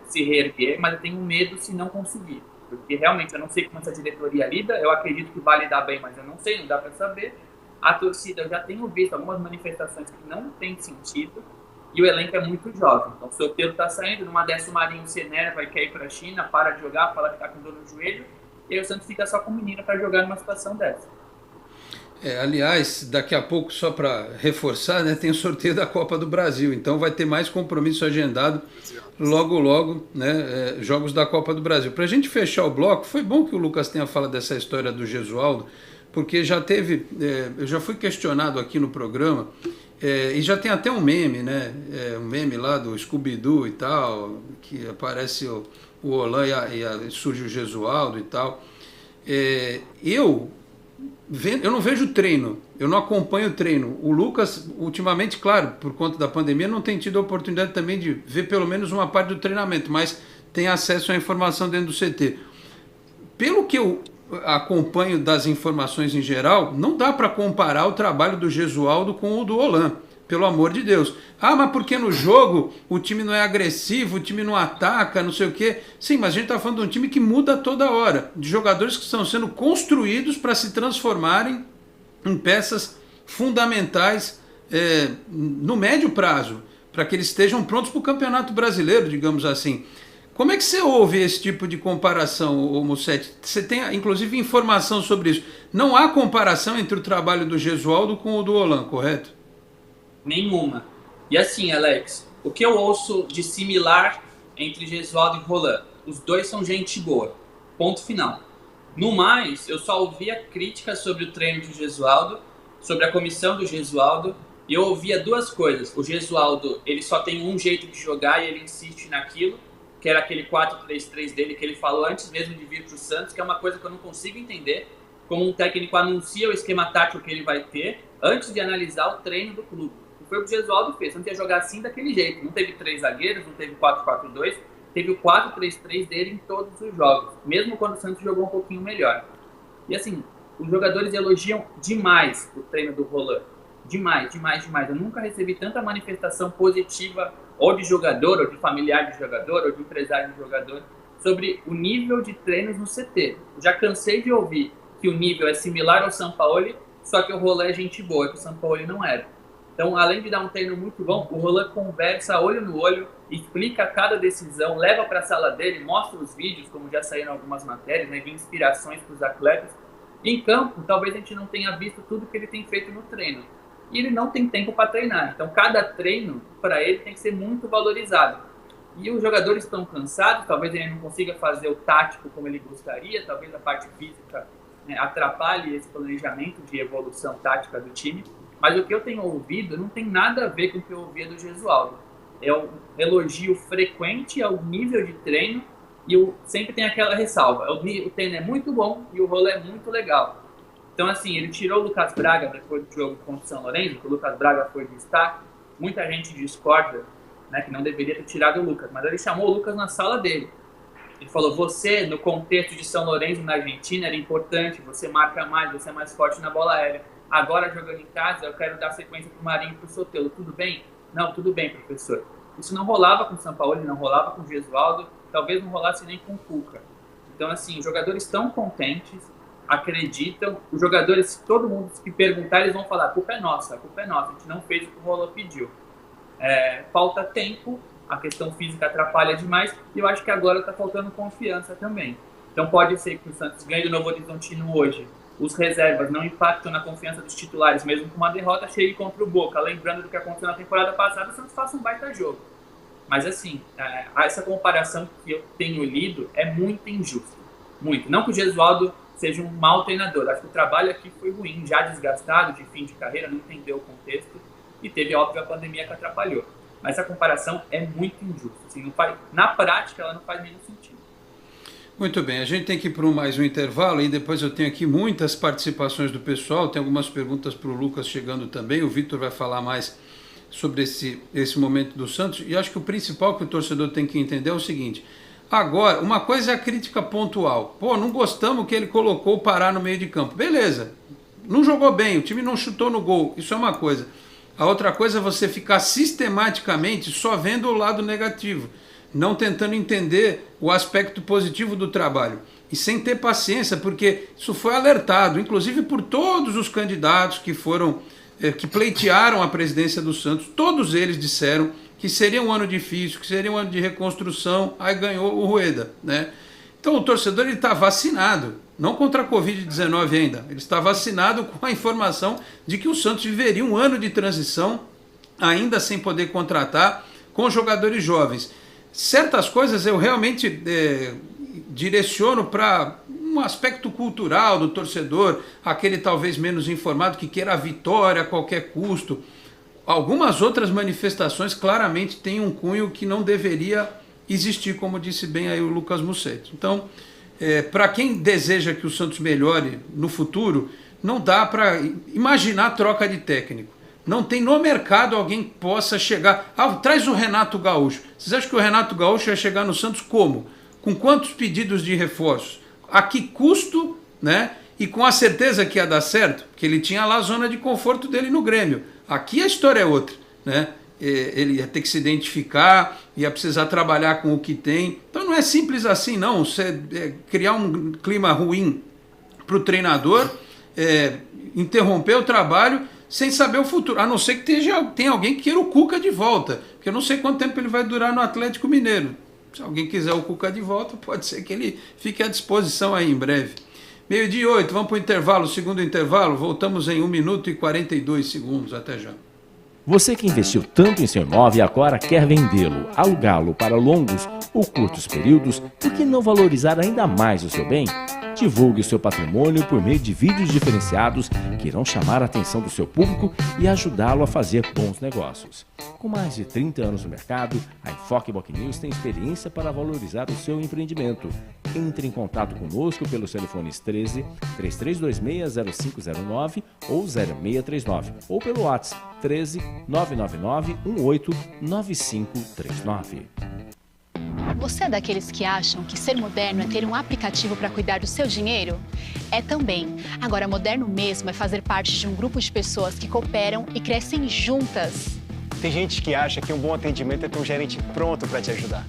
se reerguer, mas eu tenho medo se não conseguir, porque realmente eu não sei como essa diretoria lida, eu acredito que vai lidar bem, mas eu não sei, não dá para saber. A torcida, eu já tenho visto algumas manifestações que não tem sentido, e o elenco é muito jovem. Então o Soteldo está saindo, numa dessa o Marinho se enerva e quer ir para a China, para de jogar, fala que está com dor no joelho, e aí o Santos fica só com o menino para jogar numa situação dessa. Aliás, daqui a pouco, só para reforçar, né, tem o sorteio da Copa do Brasil, então vai ter mais compromisso agendado logo, né, jogos da Copa do Brasil. Para a gente fechar o bloco, foi bom que o Lucas tenha falado dessa história do Gesualdo, porque já teve, eu já fui questionado aqui no programa, e já tem até um meme, né, um meme lá do Scooby-Doo e tal, que aparece o Olan e surge o Gesualdo e tal. Eu não vejo treino, eu não acompanho o treino. O Lucas, ultimamente, claro, por conta da pandemia, não tem tido a oportunidade também de ver pelo menos uma parte do treinamento, mas tem acesso à informação dentro do CT. Pelo que eu acompanho das informações em geral, não dá para comparar o trabalho do Gesualdo com o do Olan, pelo amor de Deus. Ah, mas porque no jogo o time não é agressivo, o time não ataca, não sei o quê. Sim, mas a gente está falando de um time que muda toda hora, de jogadores que estão sendo construídos para se transformarem em peças fundamentais no médio prazo, para que eles estejam prontos para o Campeonato Brasileiro, digamos assim. Como é que você ouve esse tipo de comparação, Mussetti? Você tem, inclusive, informação sobre isso. Não há comparação entre o trabalho do Gesualdo com o do Olan, correto? Nenhuma. E assim, Alex, o que eu ouço de similar entre Gesualdo e Roland? Os dois são gente boa. Ponto final. No mais, eu só ouvia críticas sobre o treino de Gesualdo, sobre a comissão do Gesualdo, e eu ouvia duas coisas. O Gesualdo, ele só tem um jeito de jogar e ele insiste naquilo, que era aquele 4-3-3 dele que ele falou antes mesmo de vir para o Santos, que é uma coisa que eu não consigo entender, como um técnico anuncia o esquema tático que ele vai ter antes de analisar o treino do clube. Foi o que o Gesualdo fez, não ia jogar assim daquele jeito, não teve 3 zagueiros, não teve 4-4-2, teve o 4-3-3 dele em todos os jogos, mesmo quando o Santos jogou um pouquinho melhor. E assim, os jogadores elogiam demais o treino do Roland, demais. Eu nunca recebi tanta manifestação positiva, ou de jogador, ou de familiar de jogador, ou de empresário de jogador, sobre o nível de treinos no CT. Já cansei de ouvir que o nível é similar ao Sampaoli, só que o Roland é gente boa, que o Sampaoli não era. Então, além de dar um treino muito bom, o Roland conversa olho no olho, explica cada decisão, leva para a sala dele, mostra os vídeos, como já saíram algumas matérias, né, de inspirações para os atletas. Em campo, talvez a gente não tenha visto tudo que ele tem feito no treino. E ele não tem tempo para treinar. Então, cada treino, para ele, tem que ser muito valorizado. E os jogadores estão cansados, talvez ele não consiga fazer o tático como ele gostaria, talvez a parte física, né, atrapalhe esse planejamento de evolução tática do time. Mas o que eu tenho ouvido não tem nada a ver com o que eu ouvia do Gesualdo. É um elogio frequente ao nível de treino e sempre tem aquela ressalva. O treino é muito bom e o Roland é muito legal. Então, assim, ele tirou o Lucas Braga depois do jogo contra o São Lourenço, que o Lucas Braga foi de destaque. Muita gente discorda, né, que não deveria ter tirado o Lucas, mas ele chamou o Lucas na sala dele. Ele falou, você, no contexto de São Lourenço, na Argentina, era importante, você marca mais, você é mais forte na bola aérea. Agora, jogando em casa, eu quero dar sequência para o Marinho e para o Soteldo. Tudo bem? Não, tudo bem, professor. Isso não rolava com o Sampaoli, não rolava com o Gesualdo, talvez não rolasse nem com o Cuca. Então, assim, os jogadores estão contentes, acreditam. Os jogadores, todo mundo que perguntar, eles vão falar, a culpa é nossa, a gente não fez o que o Roland pediu. Falta tempo, a questão física atrapalha demais, e eu acho que agora está faltando confiança também. Então pode ser que o Santos ganhe do Novo Horizontino hoje, os reservas não impactam na confiança dos titulares, mesmo com uma derrota cheia contra o Boca. Lembrando do que aconteceu na temporada passada, o Santos faça um baita jogo. Mas assim, essa comparação que eu tenho lido é muito injusta. Muito. Não que o Gesualdo seja um mau treinador. Acho que o trabalho aqui foi ruim, já desgastado, de fim de carreira, não entendeu o contexto. E teve, óbvio, a pandemia que atrapalhou. Mas essa comparação é muito injusta. Assim, na prática, ela não faz nenhum sentido. Muito bem, a gente tem que ir para mais um intervalo e depois eu tenho aqui muitas participações do pessoal, tem algumas perguntas para o Lucas chegando também, o Vitor vai falar mais sobre esse momento do Santos, e acho que o principal que o torcedor tem que entender é o seguinte: agora, uma coisa é a crítica pontual, não gostamos que ele colocou o Pará no meio de campo, beleza, não jogou bem, o time não chutou no gol, isso é uma coisa. A outra coisa é você ficar sistematicamente só vendo o lado negativo, não tentando entender o aspecto positivo do trabalho e sem ter paciência, porque isso foi alertado, inclusive por todos os candidatos que pleitearam a presidência do Santos. Todos eles disseram que seria um ano difícil, que seria um ano de reconstrução, aí ganhou o Rueda, né? Então o torcedor está vacinado, não contra a Covid-19 ainda, ele está vacinado com a informação de que o Santos viveria um ano de transição, ainda sem poder contratar, com jogadores jovens. Certas coisas eu realmente direciono para um aspecto cultural do torcedor, aquele talvez menos informado que queira a vitória a qualquer custo. Algumas outras manifestações claramente têm um cunho que não deveria existir, como disse bem aí o Lucas Mussetti. Então, para quem deseja que o Santos melhore no futuro, não dá para imaginar troca de técnico. Não tem no mercado alguém que possa chegar... traz o Renato Gaúcho. Vocês acham que o Renato Gaúcho vai chegar no Santos como? Com quantos pedidos de reforços? A que custo, né? E com a certeza que ia dar certo, porque ele tinha lá a zona de conforto dele no Grêmio. Aqui a história é outra, né? Ele ia ter que se identificar, ia precisar trabalhar com o que tem. Então não é simples assim, não. Você criar um clima ruim para o treinador, interromper o trabalho sem saber o futuro, a não ser que tenha alguém que queira o Cuca de volta, porque eu não sei quanto tempo ele vai durar no Atlético Mineiro. Se alguém quiser o Cuca de volta, pode ser que ele fique à disposição aí em breve. 12:08, vamos para o intervalo, segundo intervalo, voltamos em 1 minuto e 42 segundos, até já. Você que investiu tanto em seu imóvel e agora quer vendê-lo, alugá-lo para longos ou curtos períodos, por que não valorizar ainda mais o seu bem? Divulgue o seu patrimônio por meio de vídeos diferenciados que irão chamar a atenção do seu público e ajudá-lo a fazer bons negócios. Com mais de 30 anos no mercado, a Enfoque Boc News tem experiência para valorizar o seu empreendimento. Entre em contato conosco pelos telefones 13 3326 0509 ou 0639 ou pelo WhatsApp 13 999 18 9539. Você é daqueles que acham que ser moderno é ter um aplicativo para cuidar do seu dinheiro? É também. Agora, moderno mesmo é fazer parte de um grupo de pessoas que cooperam e crescem juntas. Tem gente que acha que um bom atendimento é ter um gerente pronto para te ajudar.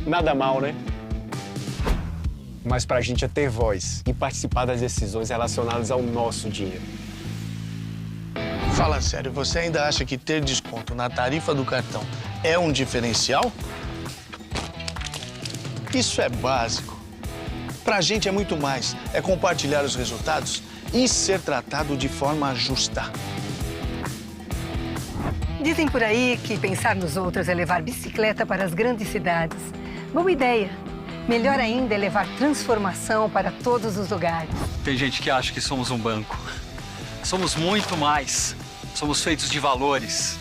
Nada mal, né? Mas pra gente é ter voz e participar das decisões relacionadas ao nosso dinheiro. Fala sério, você ainda acha que ter desconto na tarifa do cartão é um diferencial? Isso é básico. Pra gente é muito mais. É compartilhar os resultados e ser tratado de forma justa. Dizem por aí que pensar nos outros é levar bicicleta para as grandes cidades. Boa ideia. Melhor ainda é levar transformação para todos os lugares. Tem gente que acha que somos um banco. Somos muito mais. Somos feitos de valores.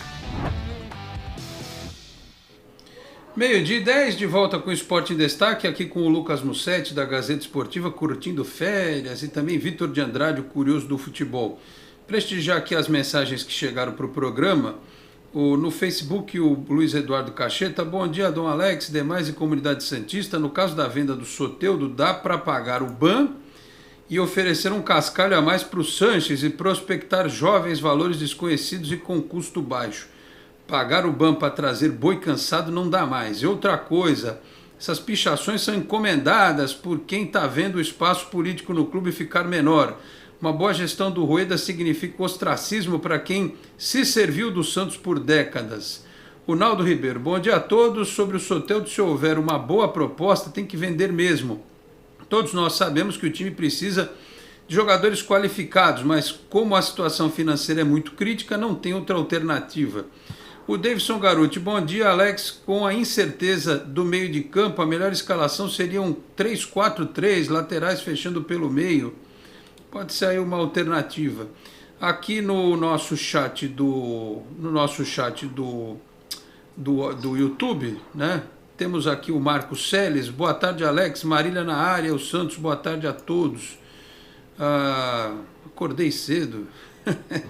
12:10, de volta com o Esporte em Destaque, aqui com o Lucas Mussetti, da Gazeta Esportiva, curtindo férias, e também Vitor de Andrade, o curioso do futebol. Prestigiar aqui as mensagens que chegaram para o programa. No Facebook, o Luiz Eduardo Cacheta. Bom dia, Dom Alex, demais e comunidade santista. No caso da venda do Soteldo, dá para pagar o ban e oferecer um cascalho a mais para o Sanches e prospectar jovens valores desconhecidos e com custo baixo. Pagar o ban para trazer boi cansado não dá mais. E outra coisa, essas pichações são encomendadas por quem está vendo o espaço político no clube ficar menor. Uma boa gestão do Rueda significa ostracismo para quem se serviu do Santos por décadas. O Naldo Ribeiro, bom dia a todos. Sobre o Soteldo, se houver uma boa proposta, tem que vender mesmo. Todos nós sabemos que o time precisa de jogadores qualificados, mas como a situação financeira é muito crítica, não tem outra alternativa. O Davidson Garuti, bom dia, Alex. Com a incerteza do meio de campo, a melhor escalação seria um 3-4-3, laterais fechando pelo meio. Pode ser aí uma alternativa. Aqui no nosso chat do YouTube, né? Temos aqui o Marcos Celes. Boa tarde, Alex. Marília na área. O Santos, boa tarde a todos. Acordei cedo.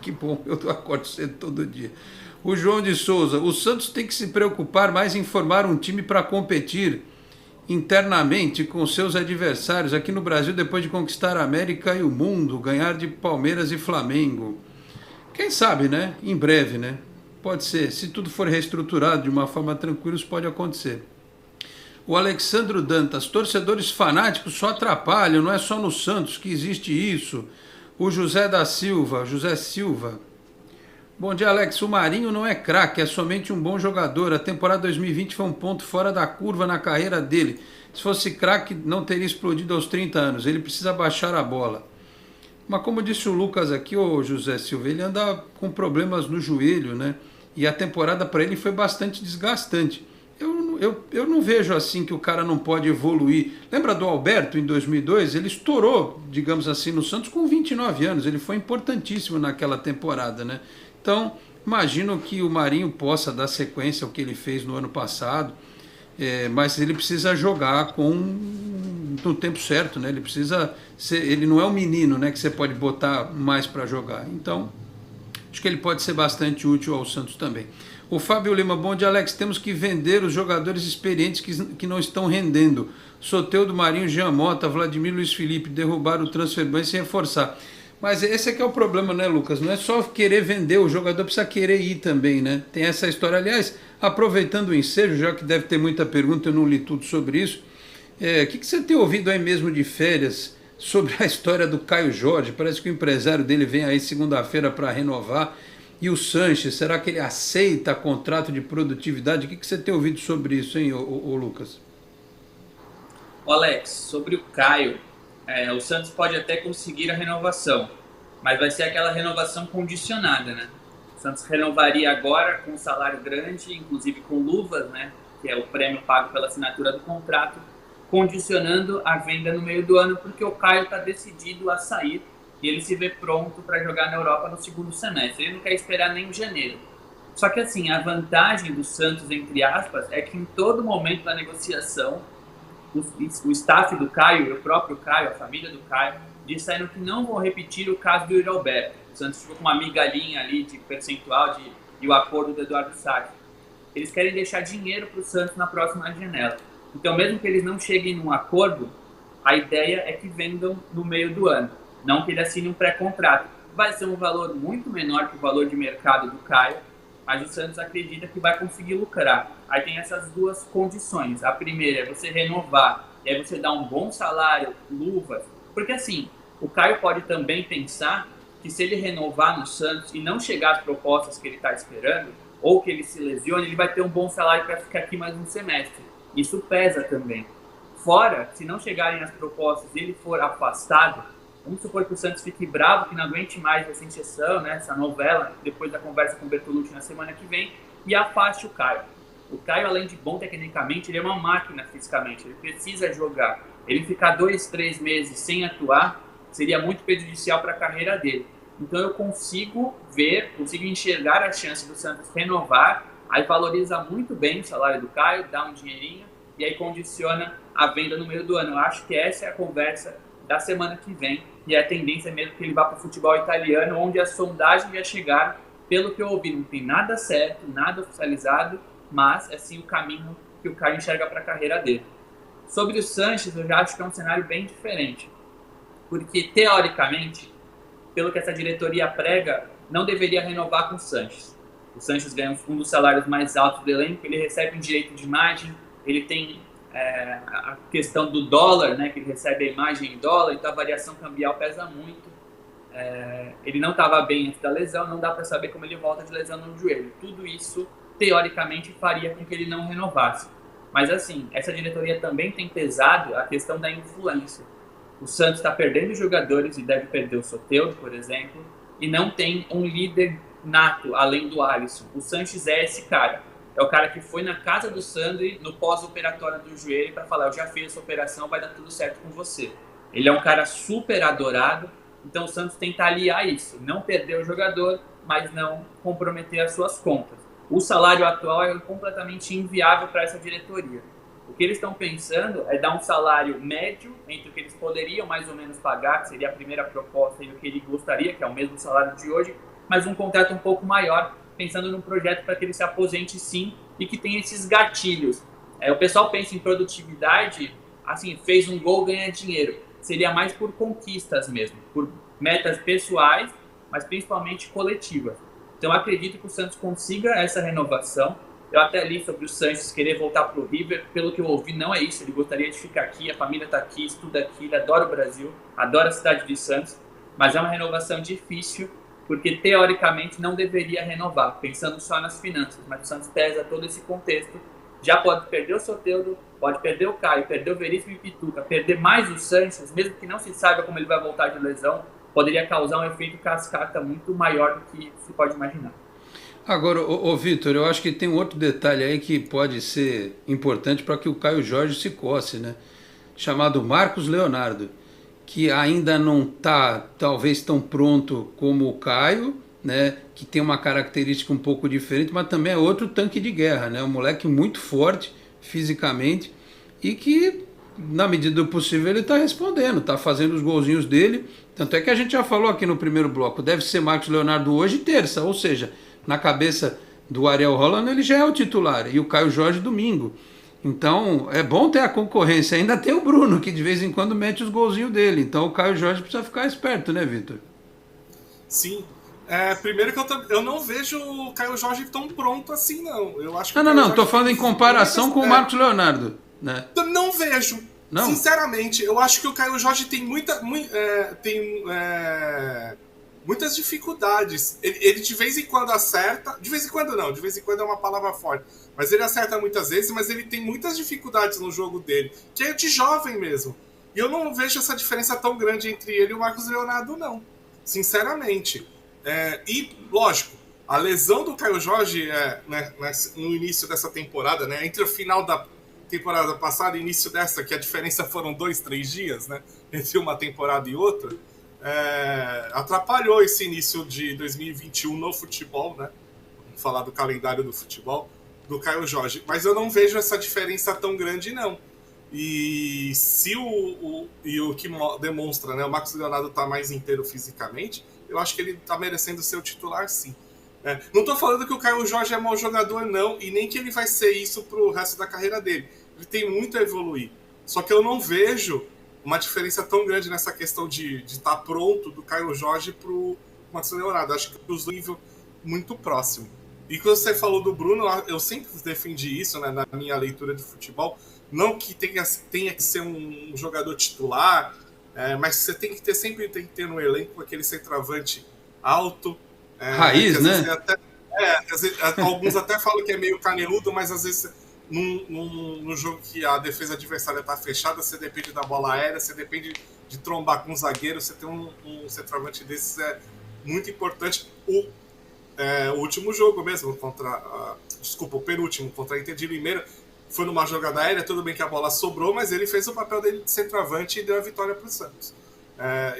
Que bom, eu acordo cedo todo dia. O João de Souza. O Santos tem que se preocupar mais em formar um time para competir internamente com seus adversários aqui no Brasil, depois de conquistar a América e o mundo, ganhar de Palmeiras e Flamengo. Quem sabe, né? Em breve, né? Pode ser. Se tudo for reestruturado de uma forma tranquila, isso pode acontecer. O Alexandro Dantas, torcedores fanáticos só atrapalham, não é só no Santos que existe isso. O José Silva. Bom dia, Alex. O Marinho não é craque, é somente um bom jogador. A temporada 2020 foi um ponto fora da curva na carreira dele. Se fosse craque, não teria explodido aos 30 anos. Ele precisa baixar a bola. Mas como disse o Lucas aqui, o José Silva, ele anda com problemas no joelho, né? E a temporada para ele foi bastante desgastante. Eu não vejo assim que o cara não pode evoluir. Lembra do Alberto, em 2002? Ele estourou, digamos assim, no Santos com 29 anos. Ele foi importantíssimo naquela temporada, né? Então, imagino que o Marinho possa dar sequência ao que ele fez no ano passado, mas ele precisa jogar no tempo certo, né? Ele não é um menino, né, que você pode botar mais para jogar. Então, acho que ele pode ser bastante útil ao Santos também. O Fábio Lima, bom dia, Alex. Temos que vender os jogadores experientes que não estão rendendo. Soteldo, Marinho, Jean Mota, Vladimir, Luiz Felipe, derrubar o transfer ban e se reforçar. Mas esse aqui é o problema, né, Lucas? Não é só querer vender, o jogador precisa querer ir também, né? Tem essa história. Aliás, aproveitando o ensejo, já que deve ter muita pergunta, eu não li tudo sobre isso. O que você tem ouvido aí mesmo de férias sobre a história do Caio Jorge? Parece que o empresário dele vem aí segunda-feira para renovar. E o Sanches, será que ele aceita contrato de produtividade? O que você tem ouvido sobre isso, hein, ô Lucas? Alex, sobre o Caio, o Santos pode até conseguir a renovação, mas vai ser aquela renovação condicionada, né? O Santos renovaria agora com um salário grande, inclusive com luvas, né? Que é o prêmio pago pela assinatura do contrato, condicionando a venda no meio do ano, porque o Caio está decidido a sair e ele se vê pronto para jogar na Europa no segundo semestre. Ele não quer esperar nem janeiro. Só que assim, a vantagem do Santos, entre aspas, é que em todo momento da negociação, o staff do Caio, o próprio Caio, a família do Caio, disseram que não vão repetir o caso do Yuri Alberto. O Santos ficou com uma migalhinha ali de percentual e o acordo do Eduardo Sacha. Eles querem deixar dinheiro para o Santos na próxima janela. Então, mesmo que eles não cheguem num acordo, a ideia é que vendam no meio do ano. Não que ele assine um pré-contrato. Vai ser um valor muito menor que o valor de mercado do Caio, mas o Santos acredita que vai conseguir lucrar. Aí tem essas duas condições. A primeira é você renovar, e aí você dá um bom salário, luvas. Porque assim, o Caio pode também pensar que se ele renovar no Santos e não chegar às propostas que ele está esperando, ou que ele se lesione, ele vai ter um bom salário para ficar aqui mais um semestre. Isso pesa também. Fora, se não chegarem as propostas e ele for afastado, vamos supor que o Santos fique bravo, que não aguente mais essa injeção, né, essa novela, depois da conversa com o Bertolucci na semana que vem, e afaste o Caio. O Caio, além de bom tecnicamente, ele é uma máquina fisicamente, ele precisa jogar. Ele ficar 2-3 meses sem atuar seria muito prejudicial para a carreira dele. Então eu consigo enxergar a chance do Santos renovar, aí valoriza muito bem o salário do Caio, dá um dinheirinho, e aí condiciona a venda no meio do ano. Eu acho que essa é a conversa da semana que vem, e a tendência é mesmo que ele vá para o futebol italiano, onde as sondagens já chegaram Pelo que eu ouvi, não tem nada certo, nada oficializado, mas é sim o caminho que o Caio enxerga para a carreira dele. Sobre o Sanches, eu já acho que é um cenário bem diferente, porque, teoricamente, pelo que essa diretoria prega, não deveria renovar com o Sanches. O Sanches ganha um dos salários mais altos do elenco, ele recebe um direito de imagem, ele tem a questão do dólar, né, que ele recebe a imagem em dólar, então a variação cambial pesa muito. Ele não estava bem antes da lesão, não dá para saber como ele volta de lesão no joelho. Tudo isso, teoricamente, faria com que ele não renovasse. Mas, assim, essa diretoria também tem pesado a questão da influência. O Santos está perdendo jogadores e deve perder o Soteldo, por exemplo, e não tem um líder nato, além do Alisson. O Sanches é esse cara. É o cara que foi na casa do Sandri, no pós-operatório do joelho, para falar, eu já fiz essa operação, vai dar tudo certo com você. Ele é um cara super adorado, então o Santos tenta aliar isso. Não perder o jogador, mas não comprometer as suas contas. O salário atual é completamente inviável para essa diretoria. O que eles estão pensando é dar um salário médio entre o que eles poderiam mais ou menos pagar, que seria a primeira proposta, e o que ele gostaria, que é o mesmo salário de hoje, mas um contrato um pouco maior, pensando num projeto para que ele se aposente sim e que tenha esses gatilhos. O pessoal pensa em produtividade, assim, fez um gol, ganha dinheiro. Seria mais por conquistas mesmo, por metas pessoais, mas principalmente coletivas. Então eu acredito que o Santos consiga essa renovação. Eu até li sobre o Sanches querer voltar para o River, pelo que eu ouvi não é isso, ele gostaria de ficar aqui, a família está aqui, estuda aqui, ele adora o Brasil, adora a cidade de Santos, mas é uma renovação difícil, porque teoricamente não deveria renovar, pensando só nas finanças, mas o Santos pesa todo esse contexto, já pode perder o Soteldo, pode perder o Caio, perder o Veríssimo e Pituca, perder mais o Sanches, mesmo que não se saiba como ele vai voltar de lesão, poderia causar um efeito cascata muito maior do que se pode imaginar. Agora, Vitor, eu acho que tem um outro detalhe aí que pode ser importante para que o Caio Jorge se coce, né? Chamado Marcos Leonardo, que ainda não está talvez tão pronto como o Caio, né? Que tem uma característica um pouco diferente, mas também é outro tanque de guerra, né? Um moleque muito forte fisicamente e que, na medida do possível, ele está respondendo, está fazendo os golzinhos dele. Tanto é que a gente já falou aqui no primeiro bloco, deve ser Marcos Leonardo hoje e terça, ou seja, na cabeça do Ariel Holland ele já é o titular, e o Caio Jorge domingo. Então é bom ter a concorrência. Ainda tem o Bruno, que de vez em quando mete os golzinhos dele. Então o Caio Jorge precisa ficar esperto, né, Vitor? Sim. Primeiro que eu não vejo o Caio Jorge tão pronto assim, não. Eu acho que não. Estou falando em comparação com o Marcos Leonardo. Né? Não vejo. Não? Sinceramente, eu acho que o Caio Jorge tem muitas dificuldades. Ele de vez em quando acerta, de vez em quando não, de vez em quando é uma palavra forte, mas ele acerta muitas vezes, mas ele tem muitas dificuldades no jogo dele, que é de jovem mesmo. E eu não vejo essa diferença tão grande entre ele e o Marcos Leonardo, não. Sinceramente. E, lógico, a lesão do Caio Jorge no início dessa temporada, né, entre o final da temporada passada e início dessa, que a diferença foram 2-3 dias, né, entre uma temporada e outra, atrapalhou esse início de 2021 no futebol, né? Vamos falar do calendário do futebol, do Caio Jorge. Mas eu não vejo essa diferença tão grande, não. E se o que demonstra, né, o Marcos Leonardo está mais inteiro fisicamente, eu acho que ele está merecendo ser o titular, sim. Não estou falando que o Caio Jorge é mau jogador, não, e nem que ele vai ser isso para o resto da carreira dele. Ele tem muito a evoluir. Só que eu não vejo uma diferença tão grande nessa questão de estar pronto do Caio Jorge para o Marcos Leonardo. Acho que os dois nível muito próximo. E quando você falou do Bruno, eu sempre defendi isso, né, na minha leitura de futebol. Não que tenha que ser um jogador titular, mas você sempre tem que ter no elenco aquele centroavante alto. Raiz, né? Alguns até falam que é meio caneludo, mas às vezes no jogo que a defesa adversária está fechada, você depende da bola aérea, você depende de trombar com um zagueiro, você tem um centroavante desses muito importante. O último jogo mesmo, o penúltimo, contra a Inter de Limeira, foi numa jogada aérea, tudo bem que a bola sobrou, mas ele fez o papel dele de centroavante e deu a vitória para o Santos.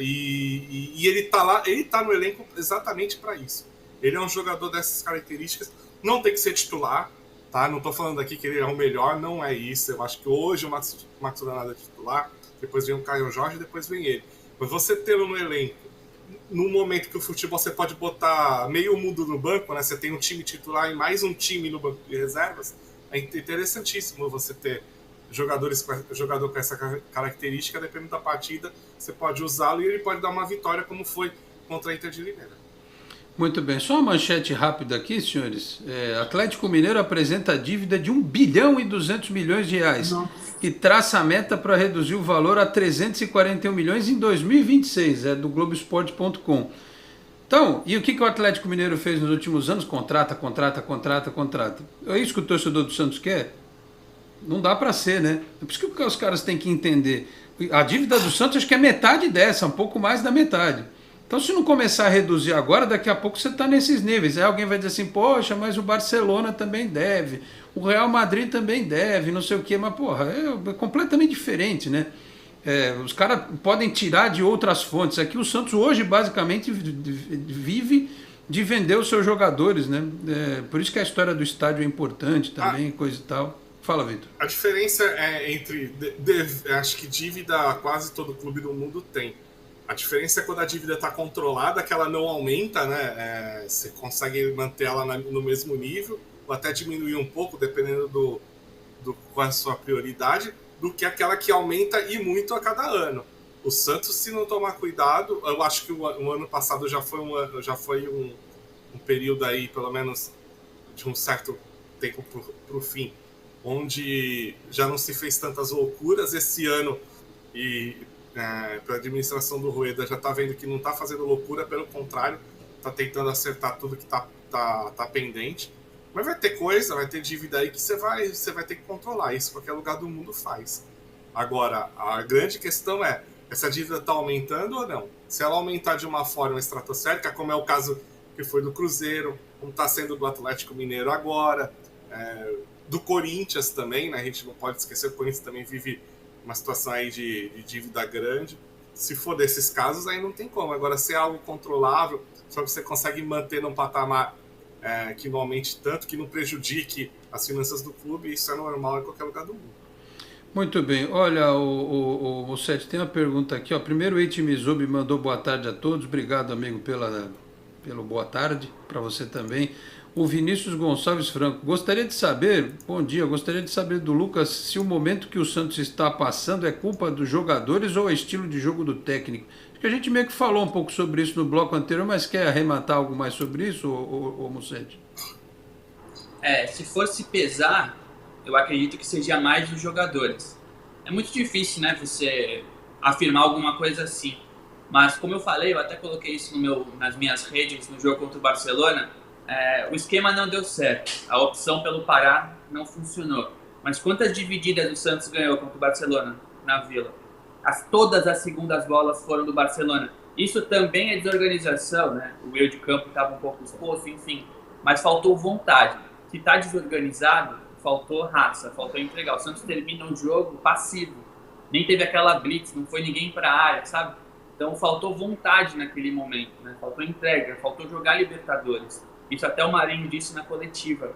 E ele tá lá, ele tá no elenco exatamente para isso. Ele é um jogador dessas características, não tem que ser titular, tá? Não tô falando aqui que ele é o melhor, não é isso. Eu acho que hoje o Marcos Leonardo é titular, depois vem o Caio Jorge, depois vem ele. Mas você tê-lo no elenco num momento que o futebol você pode botar meio mundo no banco, né? Você tem um time titular e mais um time no banco de reservas, é interessantíssimo você ter jogador com essa característica, dependendo da partida, você pode usá-lo e ele pode dar uma vitória, como foi contra a Inter de Limeira. Muito bem, só uma manchete rápida aqui, senhores. Atlético Mineiro apresenta dívida de 1 bilhão e 200 milhões de reais. Nossa. E traça a meta para reduzir o valor a 341 milhões em 2026, do Globoesporte.com. Então, e o que o Atlético Mineiro fez nos últimos anos? Contrata. É isso que o torcedor do Santos quer? Não dá para ser, né? É por isso que os caras têm que entender. A dívida do Santos acho que é metade dessa, um pouco mais da metade. Então, se não começar a reduzir agora, daqui a pouco você está nesses níveis. Aí alguém vai dizer assim, poxa, mas o Barcelona também deve, o Real Madrid também deve, não sei o quê. Mas, porra, é completamente diferente, né? Os caras podem tirar de outras fontes. Aqui o Santos hoje, basicamente, vive de vender os seus jogadores, né? Por isso que a história do estádio é importante também, coisa e tal. Fala, Vitor. A diferença é entre... acho que dívida quase todo clube do mundo tem. A diferença é quando a dívida está controlada, que ela não aumenta, né? Você consegue manter ela no mesmo nível, ou até diminuir um pouco, dependendo do qual é a sua prioridade, do que aquela que aumenta e muito a cada ano. O Santos, se não tomar cuidado, eu acho que o ano passado já foi um período aí, pelo menos de um certo tempo para o fim, onde já não se fez tantas loucuras. Esse ano, para a administração do Rueda, já está vendo que não está fazendo loucura, pelo contrário, está tentando acertar tudo que está pendente. Mas vai ter vai ter dívida aí que você vai ter que controlar. Isso qualquer lugar do mundo faz. Agora, a grande questão é, essa dívida está aumentando ou não? Se ela aumentar de uma forma estratosférica, como é o caso que foi do Cruzeiro, como está sendo do Atlético Mineiro agora, do Corinthians também, né? A gente não pode esquecer que o Corinthians também vive uma situação aí de dívida grande. Se for desses casos, aí não tem como. Agora, se é algo controlável, só que você consegue manter num patamar que não aumente tanto, que não prejudique as finanças do clube, isso é normal em qualquer lugar do mundo. Muito bem. Olha, o Sete, tem uma pergunta aqui. Primeiro, o Eiti Mizubi mandou boa tarde a todos. Obrigado, amigo, pelo boa tarde. Para você também. O Vinícius Gonçalves Franco, gostaria de saber do Lucas se o momento que o Santos está passando é culpa dos jogadores ou é estilo de jogo do técnico. Acho que a gente meio que falou um pouco sobre isso no bloco anterior, mas quer arrematar algo mais sobre isso, ô Mussete? Se fosse pesar, eu acredito que seja mais dos jogadores. É muito difícil, né, você afirmar alguma coisa assim. Mas como eu falei, eu até coloquei isso nas minhas redes no jogo contra o Barcelona. O esquema não deu certo, a opção pelo Pará não funcionou. Mas quantas divididas o Santos ganhou contra o Barcelona na Vila? Todas as segundas bolas foram do Barcelona. Isso também é desorganização, né? O meio de campo estava um pouco exposto, enfim. Mas faltou vontade. Se está desorganizado, faltou raça, faltou entregar. O Santos termina o jogo passivo. Nem teve aquela blitz, não foi ninguém para a área, sabe? Então faltou vontade naquele momento, né? Faltou entrega, faltou jogar Libertadores. Isso até o Marinho disse na coletiva,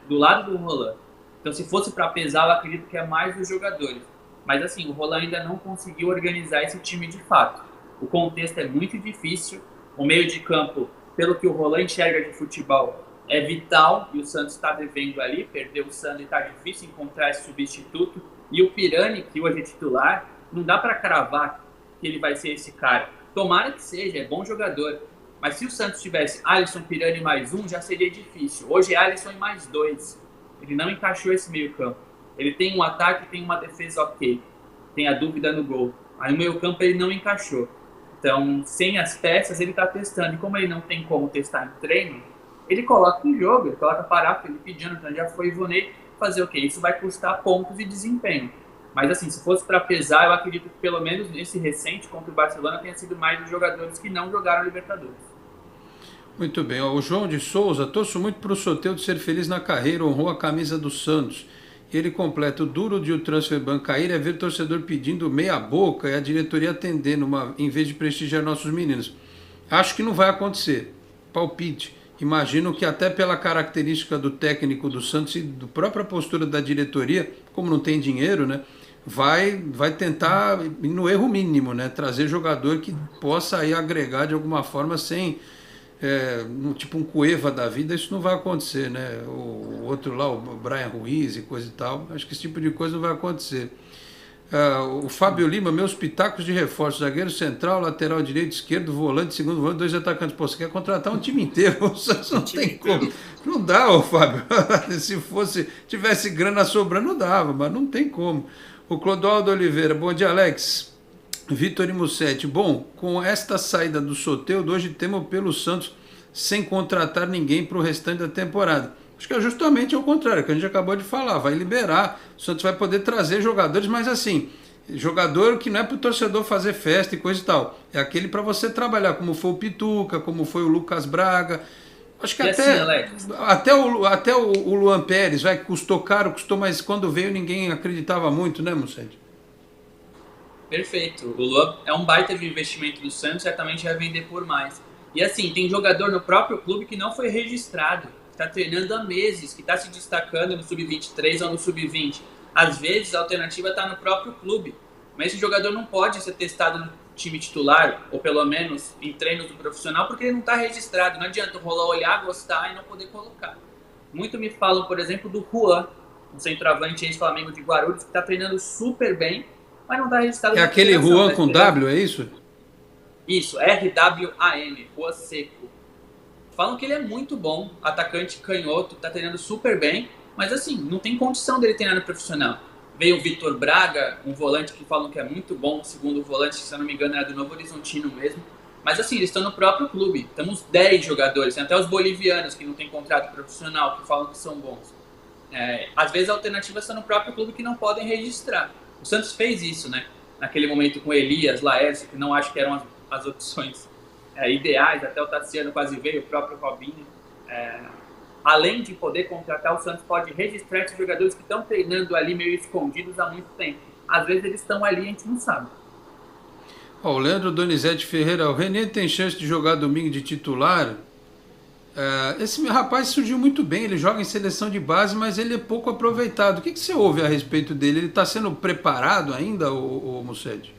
do lado do Roland. Então, se fosse para pesar, eu acredito que é mais dos jogadores. Mas, assim, o Roland ainda não conseguiu organizar esse time de fato. O contexto é muito difícil. O meio de campo, pelo que o Roland enxerga de futebol, é vital. E o Santos está devendo ali. Perdeu o Sandro e está difícil encontrar esse substituto. E o Pirani, que hoje é titular, não dá para cravar que ele vai ser esse cara. Tomara que seja, é bom jogador. Mas se o Santos tivesse Alisson, Pirani mais um, já seria difícil. Hoje é Alisson e mais dois. Ele não encaixou esse meio campo. Ele tem um ataque e tem uma defesa ok. Tem a dúvida no gol. Aí no meio campo ele não encaixou. Então, sem as peças, ele está testando. E como ele não tem como testar em treino, ele coloca em jogo. Ele coloca Pará, Felipe Jonathan, já foi Ivonei. Fazer o quê? Isso vai custar pontos e desempenho. Mas assim, se fosse para pesar, eu acredito que pelo menos nesse recente contra o Barcelona tenha sido mais os jogadores que não jogaram Libertadores. Muito bem. O João de Souza, torço muito para o Soteldo ser feliz na carreira, honrou a camisa do Santos. Ele completa, o duro de o transfer ban cair é ver torcedor pedindo meia boca e a diretoria atendendo, em vez de prestigiar nossos meninos. Acho que não vai acontecer. Palpite. Imagino que até pela característica do técnico do Santos e da própria postura da diretoria, como não tem dinheiro, né? vai tentar ir no erro mínimo, né? Trazer jogador que possa aí agregar de alguma forma sem... tipo um Cueva da vida, isso não vai acontecer, né? O outro lá, o Brian Ruiz e coisa e tal, acho que esse tipo de coisa não vai acontecer. O Fábio Lima, meus pitacos de reforço: zagueiro central, lateral direito, esquerdo, volante, segundo volante, 2 atacantes. Pô, você quer contratar um time inteiro? Não tem como. Não dá, ô Fábio. Se tivesse grana sobrando, não dava, mas não tem como. O Clodoaldo Oliveira: bom dia, Alex. Vitor e Mussetti: bom, com esta saída do Soteldo, hoje temos pelo Santos sem contratar ninguém para o restante da temporada. Acho que é justamente ao contrário, que a gente acabou de falar, vai liberar, o Santos vai poder trazer jogadores, mas assim, jogador que não é para o torcedor fazer festa e coisa e tal, é aquele para você trabalhar, como foi o Pituca, como foi o Lucas Braga, acho que até o Luan Pérez, custou caro, mas quando veio ninguém acreditava muito, né, Mussetti? Perfeito, o Luan é um baita de investimento do Santos, certamente vai vender por mais. E assim, tem jogador no próprio clube que não foi registrado, está treinando há meses, que está se destacando no Sub-23 ou no Sub-20. Às vezes a alternativa está no próprio clube, mas esse jogador não pode ser testado no time titular, ou pelo menos em treinos do profissional, porque ele não está registrado. Não adianta o Roland olhar, gostar e não poder colocar. Muito me falam, por exemplo, do Juan, um centroavante ex-Flamengo de Guarulhos, que está treinando super bem, mas não está registrado. É aquele Juan com W, é isso? Isso, R-W-A-N, Juan Seco. Falam que ele é muito bom, atacante canhoto, tá treinando super bem, mas assim, não tem condição dele treinar no profissional. Veio o Vitor Braga, um volante que falam que é muito bom, segundo o volante, se eu não me engano, era do Novo Horizontino mesmo. Mas assim, eles estão no próprio clube. Temos 10 jogadores, tem até os bolivianos que não têm contrato profissional, que falam que são bons. Às vezes a alternativa está no próprio clube que não podem registrar. O Santos fez isso, né? Naquele momento com Elias, Laércio, que não acho que eram as opções ideais, até o Tassiano quase veio, o próprio Robinho. Além de poder contratar, o Santos pode registrar esses jogadores que estão treinando ali meio escondidos há muito tempo. Às vezes eles estão ali e a gente não sabe. O Leandro Donizete Ferreira: o René tem chance de jogar domingo de titular? Esse rapaz surgiu muito bem, ele joga em seleção de base, mas ele é pouco aproveitado. O que você ouve a respeito dele? Ele está sendo preparado ainda, o Mussetti?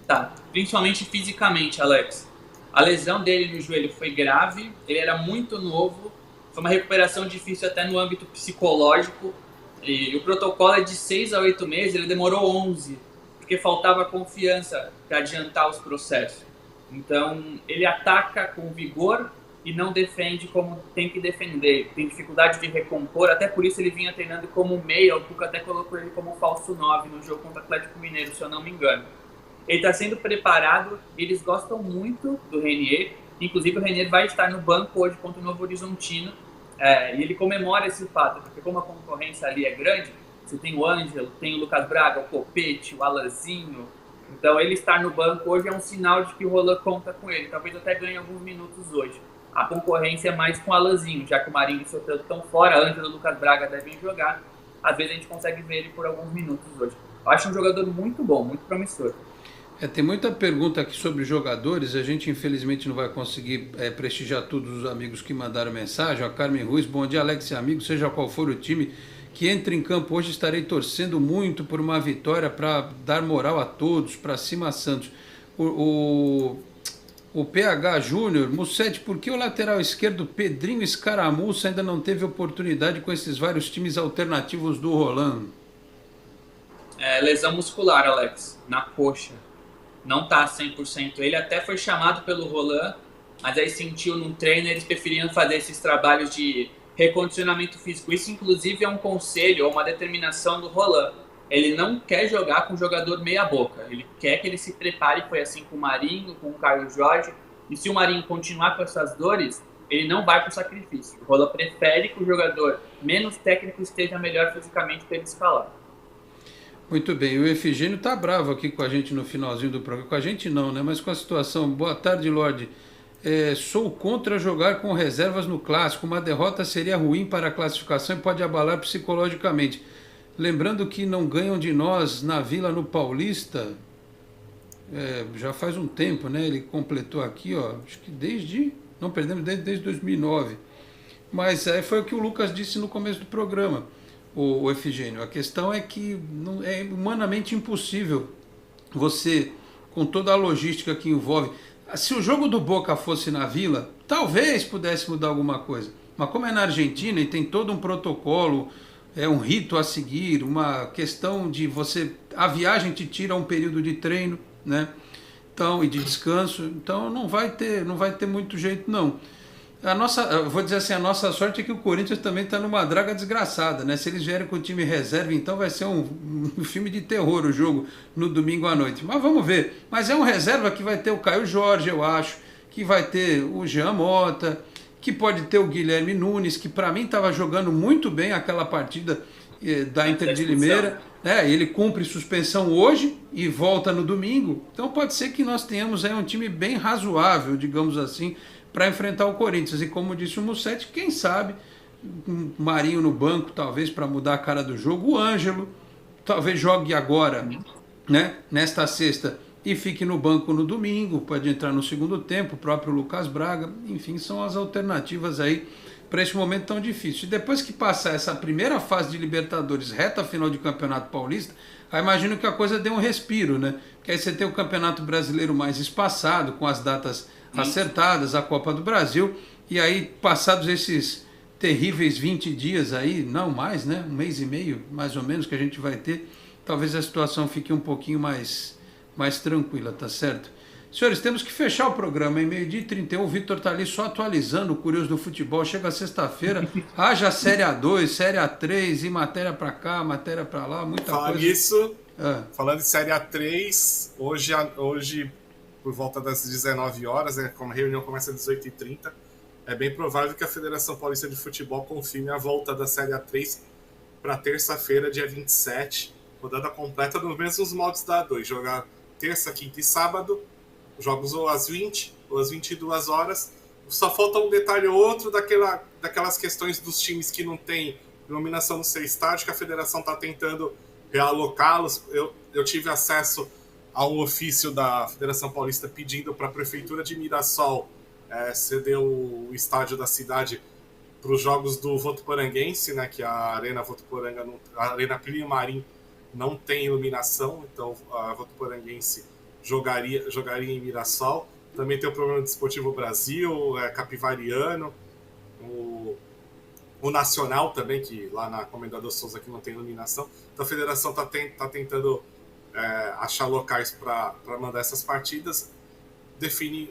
Tá, principalmente fisicamente, Alex. A lesão dele no joelho foi grave, ele era muito novo, foi uma recuperação difícil até no âmbito psicológico, e o protocolo é de 6 a 8 meses, ele demorou 11, porque faltava confiança para adiantar os processos. Então, ele ataca com vigor e não defende como tem que defender, tem dificuldade de recompor, até por isso ele vinha treinando como meia, o Cuca até colocou ele como falso 9 no jogo contra o Atlético Mineiro, se eu não me engano. Ele está sendo preparado, eles gostam muito do Renier, inclusive o Renier vai estar no banco hoje contra o Novo Horizontino, e ele comemora esse fato, porque como a concorrência ali é grande, você tem o Ângelo, tem o Lucas Braga, o Copete, o Alanzinho, então ele estar no banco hoje é um sinal de que o Roland conta com ele, talvez até ganhe alguns minutos hoje. A concorrência é mais com o Alanzinho, já que o Marinho e o Soteldo estão fora, Ângelo e o Lucas Braga devem jogar, às vezes a gente consegue ver ele por alguns minutos hoje. Eu acho um jogador muito bom, muito promissor. Tem muita pergunta aqui sobre jogadores, a gente infelizmente não vai conseguir prestigiar todos os amigos que mandaram mensagem. A Carmen Ruiz: bom dia, Alex e amigos, seja qual for o time que entre em campo hoje, estarei torcendo muito por uma vitória para dar moral a todos, para cima Santos. O PH Júnior: Mussetti, por que o lateral esquerdo Pedrinho Escaramuça ainda não teve oportunidade com esses vários times alternativos do Roland? Lesão muscular, Alex, na coxa. Não tá 100%. Ele até foi chamado pelo Roland, mas aí sentiu num treino, eles preferiam fazer esses trabalhos de recondicionamento físico. Isso, inclusive, é um conselho ou uma determinação do Roland. Ele não quer jogar com jogador meia boca. Ele quer que ele se prepare, foi assim com o Marinho, com o Caio Jorge. E se o Marinho continuar com essas dores, ele não vai pro sacrifício. O Roland prefere que o jogador menos técnico esteja melhor fisicamente para ele escalar. Muito bem, o Efigênio está bravo aqui com a gente no finalzinho do programa. Com a gente não, né? Mas com a situação. Boa tarde, Lorde. Sou contra jogar com reservas no clássico. Uma derrota seria ruim para a classificação e pode abalar psicologicamente. Lembrando que não ganham de nós na Vila, no Paulista, já faz um tempo, né? Ele completou aqui, ó, acho que não perdemos desde 2009. Mas foi o que o Lucas disse no começo do programa. o Efigênio. A questão é que é humanamente impossível você, com toda a logística que envolve... Se o jogo do Boca fosse na Vila, talvez pudesse mudar alguma coisa. Mas como é na Argentina e tem todo um protocolo, um rito a seguir, uma questão de você... A viagem te tira um período de treino, né? Então, e de descanso. Então não vai ter muito jeito, não. Eu vou dizer assim, a nossa sorte é que o Corinthians também está numa draga desgraçada, né? Se eles vierem com o time reserva, então vai ser um filme de terror o jogo no domingo à noite. Mas vamos ver. Mas é um reserva que vai ter o Caio Jorge, eu acho, que vai ter o Jean Mota, que pode ter o Guilherme Nunes, que para mim estava jogando muito bem aquela partida da Inter de Limeira. Ele cumpre suspensão hoje e volta no domingo. Então pode ser que nós tenhamos aí um time bem razoável, digamos assim, para enfrentar o Corinthians. E como disse o Mussetti, quem sabe um Marinho no banco, talvez para mudar a cara do jogo. O Ângelo talvez jogue agora, né, nesta sexta, e fique no banco no domingo, pode entrar no segundo tempo, o próprio Lucas Braga. Enfim, são as alternativas aí para esse momento tão difícil. E depois que passar essa primeira fase de Libertadores, reta final de Campeonato Paulista, aí imagino que a coisa dê um respiro, né? Porque aí você tem o Campeonato Brasileiro mais espaçado, com as datas acertadas, a Copa do Brasil, e aí passados esses terríveis 20 dias aí, não mais, né? Um mês e meio, mais ou menos, que a gente vai ter, talvez a situação fique um pouquinho mais tranquila, tá certo? Senhores, temos que fechar o programa em 12h31, o Vitor está ali só atualizando o Curioso do Futebol, chega sexta-feira, haja Série A2, Série A3, e matéria para cá, matéria para lá, muita coisa. Falando de Série A3, hoje por volta das 19 horas, como a reunião começa às 18h30, é bem provável que a Federação Paulista de Futebol confirme a volta da Série A3 para terça-feira, dia 27, rodada completa nos mesmos moldes da A2, jogar terça, quinta e sábado, jogos ou às 20 ou às 22 horas. Só falta um detalhe ou outro daquelas questões dos times que não tem iluminação no seu estádio, que a federação está tentando realocá-los. Eu tive acesso a um ofício da Federação Paulista pedindo para a Prefeitura de Mirassol ceder o estádio da cidade para os jogos do Votuporanguense, né, que a Arena Votuporanga, a Arena Plínio Marim não tem iluminação, então a Votuporanguense jogaria em Mirassol. Também tem o problema do Desportivo Brasil, Capivariano, o Nacional também, que lá na Comendador Souza aqui não tem iluminação. Então a federação está tentando achar locais para mandar essas partidas.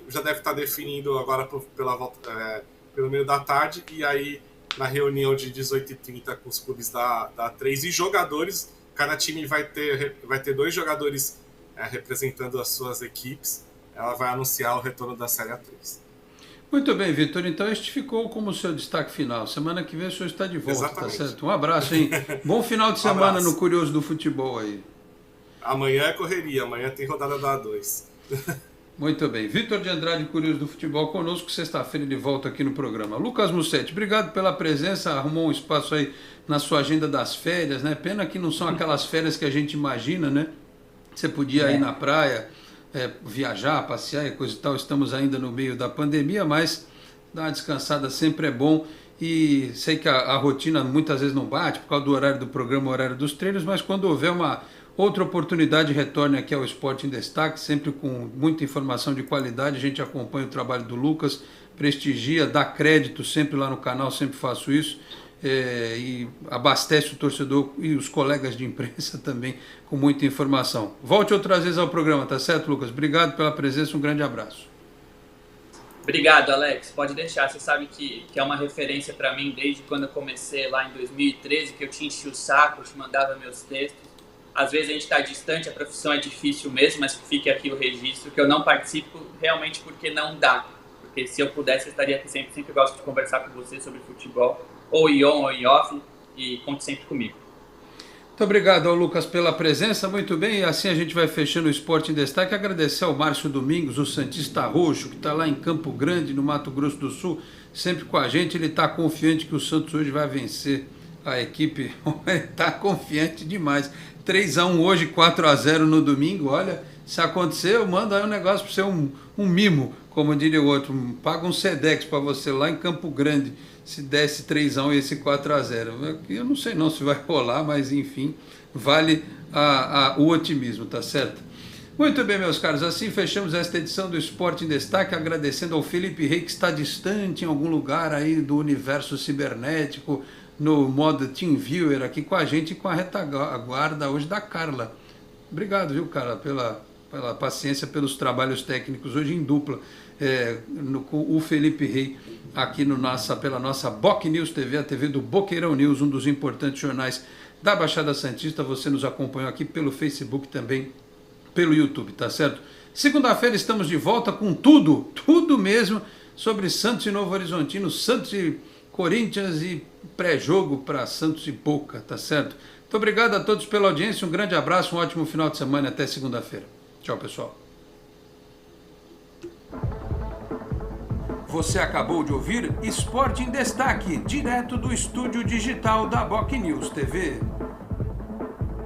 Já deve estar definindo agora pelo meio da tarde, e aí na reunião de 18h30 com os clubes da A3 e jogadores, cada time vai ter 2 jogadores representando as suas equipes. Ela vai anunciar o retorno da Série A3. Muito bem, Vitor. Então este ficou como seu destaque final. Semana que vem o senhor está de volta, exatamente. Tá certo? Um abraço, hein? Bom final de semana no Curioso do Futebol aí. Amanhã é correria, amanhã tem rodada da A2. Muito bem. Vitor de Andrade, Curioso do Futebol, conosco. Sexta-feira ele volta aqui no programa. Lucas Mussetti, obrigado pela presença. Arrumou um espaço aí na sua agenda das férias, né? Pena que não são aquelas férias que a gente imagina, né? Você podia ir na praia, viajar, passear e coisa e tal. Estamos ainda no meio da pandemia, mas dar uma descansada sempre é bom. E sei que a rotina muitas vezes não bate por causa do horário do programa, o horário dos treinos, mas quando houver uma outra oportunidade, retorne aqui ao Esporte em Destaque, sempre com muita informação de qualidade. A gente acompanha o trabalho do Lucas, prestigia, dá crédito sempre lá no canal, sempre faço isso. E abastece o torcedor e os colegas de imprensa também com muita informação. Volte outras vezes ao programa, tá certo, Lucas? Obrigado pela presença, um grande abraço. Obrigado, Alex. Pode deixar. Você sabe que é uma referência para mim desde quando eu comecei lá em 2013, que eu te enchi o saco, eu te mandava meus textos. Às vezes a gente está distante, a profissão é difícil mesmo, mas fique aqui o registro que eu não participo realmente porque não dá. Porque se eu pudesse, eu estaria aqui sempre. Sempre gosto de conversar com você sobre futebol, ou em on ou em off, e conte sempre comigo. Muito obrigado ao Lucas pela presença, muito bem, e assim a gente vai fechando o Esporte em Destaque. Agradecer ao Márcio Domingos, o Santista Roxo, que está lá em Campo Grande, no Mato Grosso do Sul, sempre com a gente. Ele está confiante que o Santos hoje vai vencer a equipe, está confiante demais. 3-1 hoje, 4-0 no domingo. Olha, se acontecer, eu mando aí um negócio para você, um mimo, como diria o outro, paga um Sedex para você lá em Campo Grande, se desse 3-1 e esse 4-0. Eu não sei não se vai rolar, mas enfim, vale o otimismo, tá certo? Muito bem, meus caros, assim fechamos esta edição do Esporte em Destaque, agradecendo ao Felipe Rey, que está distante em algum lugar aí do universo cibernético, no modo TeamViewer, aqui com a gente e com a retaguarda hoje da Carla. Obrigado, viu, Carla, pela paciência, pelos trabalhos técnicos, hoje em dupla, com o Felipe Rey, aqui pela nossa Boc News TV, a TV do Boqueirão News, um dos importantes jornais da Baixada Santista. Você nos acompanhou aqui pelo Facebook também, pelo YouTube, tá certo? Segunda-feira estamos de volta com tudo mesmo, sobre Santos e Novo Horizontino, Santos e Corinthians e pré-jogo para Santos e Boca, tá certo? Muito obrigado a todos pela audiência, um grande abraço, um ótimo final de semana, até segunda-feira. Tchau, pessoal. Você acabou de ouvir Esporte em Destaque, direto do estúdio digital da Boc News TV.